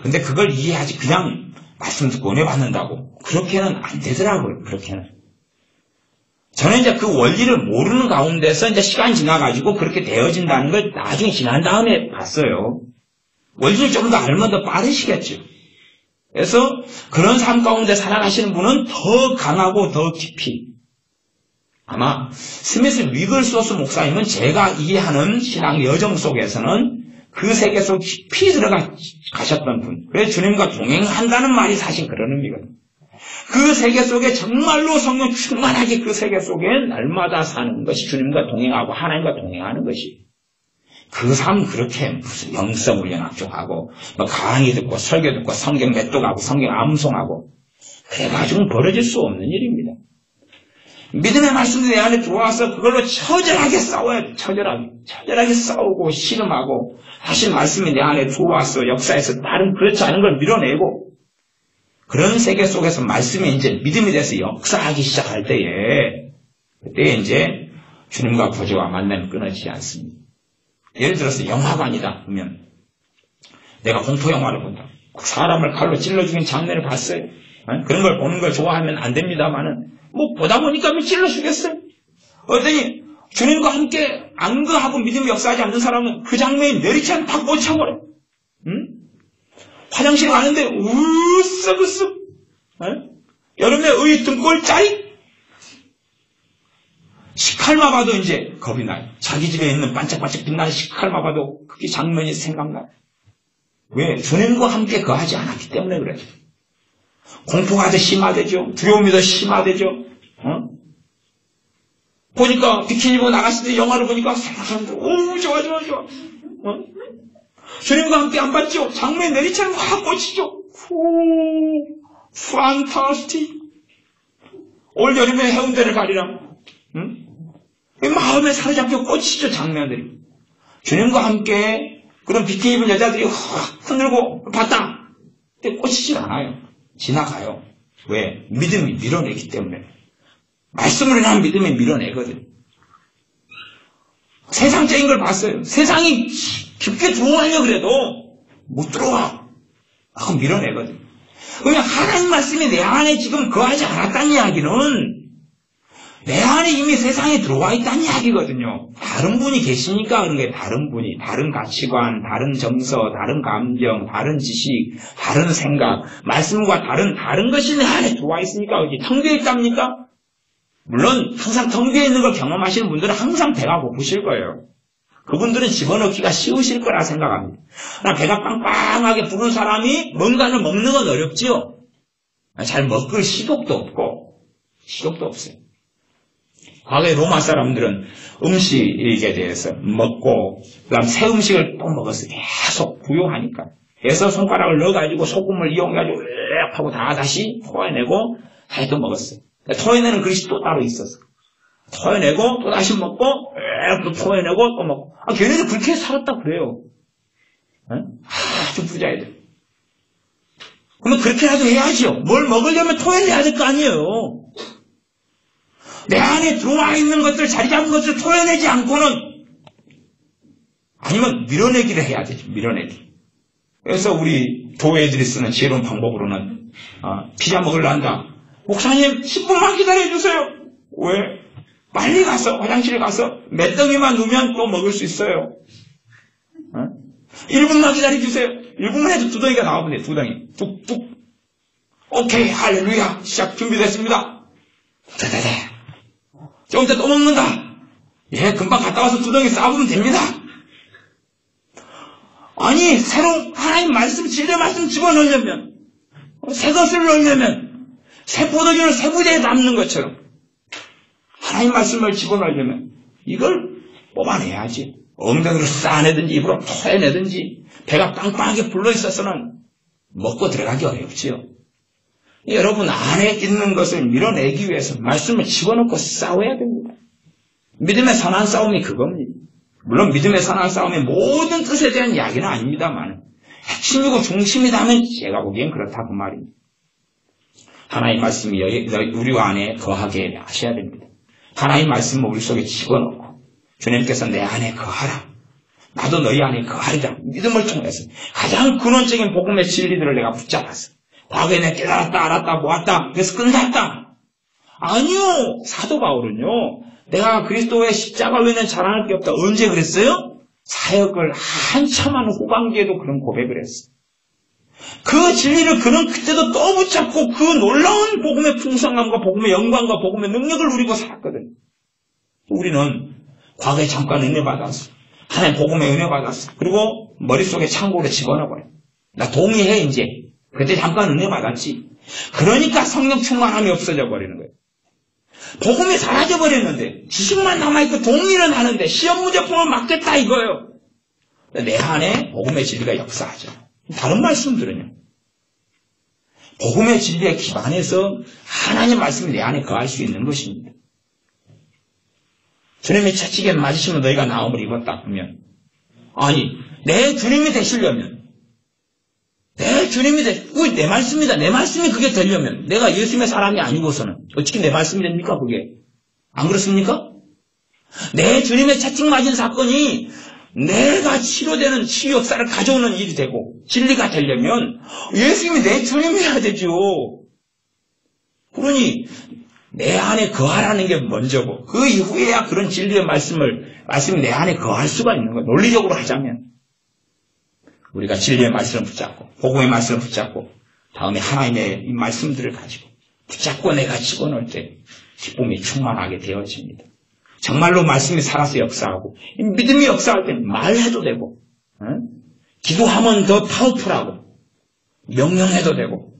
근데 그걸 이해하지 그냥 말씀 듣고 은혜 받는다고 그렇게는 안 되더라고요. 그렇게는. 저는 이제 그 원리를 모르는 가운데서 이제 시간이 지나가지고 그렇게 되어진다는 걸 나중에 지난 다음에 봤어요. 원리를 좀 더 알면 더 빠르시겠죠. 그래서 그런 삶 가운데 살아가시는 분은 더 강하고 더 깊이. 아마 스미스 위글소스 목사님은 제가 이해하는 신앙 여정 속에서는 그 세계 속 깊이 들어가셨던 분. 그래서 주님과 동행한다는 말이 사실 그런 의미거든요. 그 세계 속에 정말로 성령 충만하게 그 세계 속에 날마다 사는 것이 주님과 동행하고 하나님과 동행하는 것이. 그 삶 그렇게 무슨 영성 훈련 합종하고 뭐 강의 듣고 설교 듣고 성경 메뚜가고 성경 암송하고 그래가지고는 벌어질 수 없는 일입니다. 믿음의 말씀이 내 안에 들어와서 그걸로 처절하게 싸워야 돼. 처절하게 싸우고 씨름하고 다시 말씀이 내 안에 들어와서 역사에서 다른 그렇지 않은 걸 밀어내고 그런 세계 속에서 말씀이 이제 믿음이 돼서 역사하기 시작할 때에 그때 이제 주님과 보좌와 만남이 끊어지지 않습니다. 예를 들어서 영화관이다 그러면 내가 공포 영화를 본다. 사람을 칼로 찔러 죽인 장면을 봤어요. 그런 걸 보는 걸 좋아하면 안 됩니다만은 뭐 보다 보니까 찔러 죽였어요. 어떠니 주님과 함께 안거하고 믿음이 역사하지 않는 사람은 그 장면이 내리치면 다 꽂혀버려. 응? 화장실 가는데 으쓱으쓱 여름에 의 등골 짜리 식칼마 봐도 이제 겁이 나요. 자기 집에 있는 반짝반짝 빛나는 식칼마 봐도 그게 장면이 생각나요. 왜? 주님과 함께 거하지 않았기 때문에 그래요. 공포가 더 심화되죠. 두려움이 더 심화되죠. 보니까 비키니 입고 나갔을 때 영화를 보니까 사람들 오 좋아. 주님과 함께 안 봤죠. 장면이 내리치면 확 꽂히죠. 판타스틱. 올 여름에 해운대를 가리라. 마음에 사로잡혀 꽂히죠. 장면들이. 주님과 함께 그런 비키니 입은 여자들이 확 흔들고 봤다. 근데 꽂히질 않아요. 지나가요. 왜? 믿음이 밀어내기 때문에. 말씀으로 인한 믿음이 밀어내거든. 세상적인 걸 봤어요. 세상이 깊게 들어오려고 그래도 못 들어와. 하고 밀어내거든. 그러면 하나님 말씀이 내 안에 지금 거하지 않았다는 이야기는 내 안에 이미 세상에 들어와 있다는 이야기거든요. 다른 분이 계시니까 그런 게 다른 분이, 다른 가치관, 다른 정서, 다른 감정, 다른 지식, 다른 생각, 말씀과 다른 것이 내 안에 들어와 있으니까 이게 텅 비어 있답니까? 물론 항상 텅 비어 있는 걸 경험하시는 분들은 항상 배가 고프실 거예요. 그분들은 집어넣기가 쉬우실 거라 생각합니다. 그러나 배가 빵빵하게 부른 사람이 뭔가를 먹는 건 어렵지요. 잘 먹을 식욕도 없어요. 과거에 로마 사람들은 음식에 대해서 먹고 그다음 새 음식을 또 먹었어요. 계속 구요하니까. 그래서 손가락을 넣어가지고 소금을 이용해가지고 으악 하고 다시 토해내고 다시 또 먹었어요. 토해내는 그릇이 또 따로 있었어. 토해내고 또 다시 먹고 또 토해내고 또 먹고. 걔네들 그렇게 살았다 그래요. 아주 부자애들. 그러면 그렇게라도 해야죠. 뭘 먹으려면 토해내야 될 거 아니에요. 내 안에 들어와 있는 것들, 자리 잡은 것을 토해내지 않고는 아니면 밀어내기를 해야 되죠. 밀어내기. 그래서 우리 교회들이 쓰는 지혜로운 방법으로는 피자 먹으려 한다. 목사님 10분만 기다려주세요. 왜? 빨리 가서 화장실에 가서 몇 덩이만 누면 또 먹을 수 있어요. 1분만 기다려주세요. 1분만 해도 2덩이가 나오면 돼요. 2덩이. 뚝뚝. 오케이 할렐루야. 시작 준비됐습니다. 다다다. 좀 이따 또 먹는다. 예, 금방 갔다 와서 2덩이 싸우면 됩니다. 아니, 새로 하나님 말씀, 진리 말씀 집어넣으려면, 새 것을 넣으려면, 새 포도주를 새 부대에 담는 것처럼, 하나님 말씀을 집어넣으려면, 이걸 뽑아내야지. 엉덩이로 싸내든지, 입으로 토해내든지, 배가 빵빵하게 불러있어서는 먹고 들어가기 어렵지요. 여러분 안에 있는 것을 밀어내기 위해서 말씀을 집어넣고 싸워야 됩니다. 믿음의 선한 싸움이 그겁니다. 물론 믿음의 선한 싸움의 모든 뜻에 대한 이야기는 아닙니다만 핵심이고 중심이라면 제가 보기엔 그렇다 그 말입니다. 하나님 말씀이 우리 안에 거하게 하셔야 됩니다. 하나님 말씀을 우리 속에 집어넣고 주님께서 내 안에 거하라. 나도 너희 안에 거하리라. 믿음을 통해서 가장 근원적인 복음의 진리들을 내가 붙잡았어. 과거에 내가 깨달았다, 알았다, 모았다. 그래서 끝났다. 아니요. 사도 바울은요. 내가 그리스도의 십자가 외에는 자랑할 게 없다. 언제 그랬어요? 사역을 한참 하는 후반기에도 그런 고백을 했어. 그 진리를 그는 그때도 또 붙잡고 그 놀라운 복음의 풍성함과 복음의 영광과 복음의 능력을 누리고 살았거든. 우리는 과거에 잠깐 은혜 받았어. 하나님 복음의 은혜 받았어. 그리고 머릿속에 창고로 집어넣어버려. 나 동의해 이제. 그때 잠깐 은혜 받았지. 그러니까 성령 충만함이 없어져 버리는 거예요. 복음이 사라져 버렸는데 지식만 남아있고 동의는 하는데 시험 문제품을 맞겠다 이거예요. 내 안에 복음의 진리가 역사하죠. 다른 말씀들은요. 복음의 진리에 기반해서 하나님 말씀이 내 안에 거할 수 있는 것입니다. 주님이 채찍에 맞으시면 너희가 나음을 입었다 하면 아니 내 주님이 되시려면 내 주님이 내 말씀이다. 내 말씀이 그게 되려면 내가 예수님의 사람이 아니고서는 어떻게 내 말씀이 됩니까 그게? 안 그렇습니까? 내 주님의 채찍 맞은 사건이 내가 치료되는 치유 역사를 가져오는 일이 되고 진리가 되려면 예수님이 내 주님이어야 되죠. 그러니 내 안에 거하라는 게 먼저고 그 이후에야 그런 진리의 말씀이 내 안에 거할 수가 있는 거예요. 논리적으로 하자면 우리가 진리의 말씀을 붙잡고 복음의 말씀을 붙잡고 다음에 하나님의 이 말씀들을 가지고 붙잡고 내가 집어넣을 때 기쁨이 충만하게 되어집니다. 정말로 말씀이 살아서 역사하고 믿음이 역사할 때 말해도 되고 기도하면 더 파워풀하고 명령해도 되고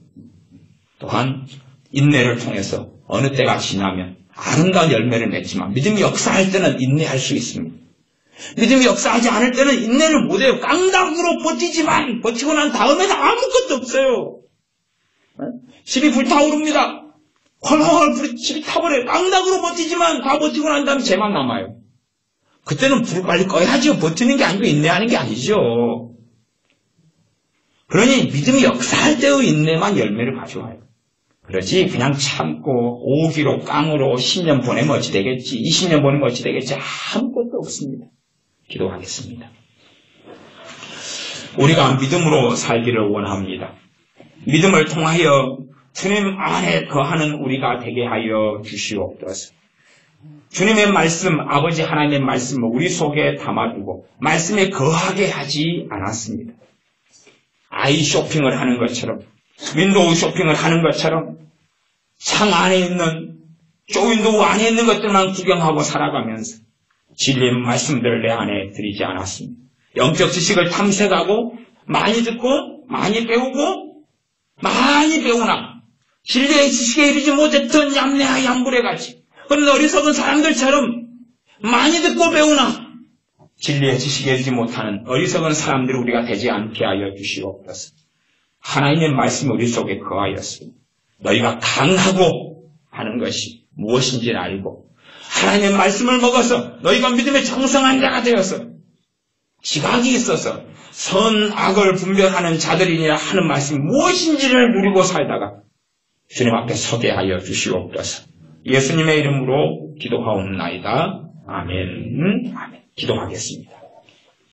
또한 인내를 통해서 어느 때가 지나면 아름다운 열매를 맺지만 믿음이 역사할 때는 인내할 수 있습니다. 믿음이 역사하지 않을 때는 인내를 못해요. 깡다구로 버티지만 버티고 난 다음에는 아무것도 없어요. 집이 불타오릅니다. 헐헐 집이 타버려요. 깡다구로 버티지만 다 버티고 난 다음에 쟤만 남아요. 그때는 불을 빨리 꺼야죠. 버티는 게 아니고 인내하는 게 아니죠. 그러니 믿음이 역사할 때의 인내만 열매를 가져와요. 그러지 그냥 참고 오기로 깡으로 10년 보내면 어찌 되겠지 20년 보내면 어찌 되겠지 아무것도 없습니다. 기도하겠습니다. 우리가 믿음으로 살기를 원합니다. 믿음을 통하여 주님 안에 거하는 우리가 되게 하여 주시옵소서. 주님의 말씀, 아버지 하나님의 말씀을 우리 속에 담아두고 말씀에 거하게 하지 않았습니다. 아이 쇼핑을 하는 것처럼 윈도우 쇼핑을 하는 것처럼 창 안에 있는 쇼윈도우 안에 있는 것들만 구경하고 살아가면서 진리의 말씀들을 내 안에 들이지 않았습니다. 영적 지식을 탐색하고 많이 듣고 많이 배우고 많이 배우나 진리의 지식에 이르지 못했던 얌내와 얌불해같이 그런 어리석은 사람들처럼 많이 듣고 배우나 진리의 지식에 이르지 못하는 어리석은 사람들이 우리가 되지 않게 하여 주시옵소서. 하나님의 말씀이 우리 속에 거하였습니다. 너희가 강하고 하는 것이 무엇인지를 알고 하나님의 말씀을 먹어서 너희가 믿음의 장성한 자가 되어서 지각이 있어서 선악을 분별하는 자들이니라 하는 말씀이 무엇인지를 누리고 살다가 주님 앞에 서게 하여 주시옵소서. 예수님의 이름으로 기도하옵나이다. 아멘. 아멘. 기도하겠습니다.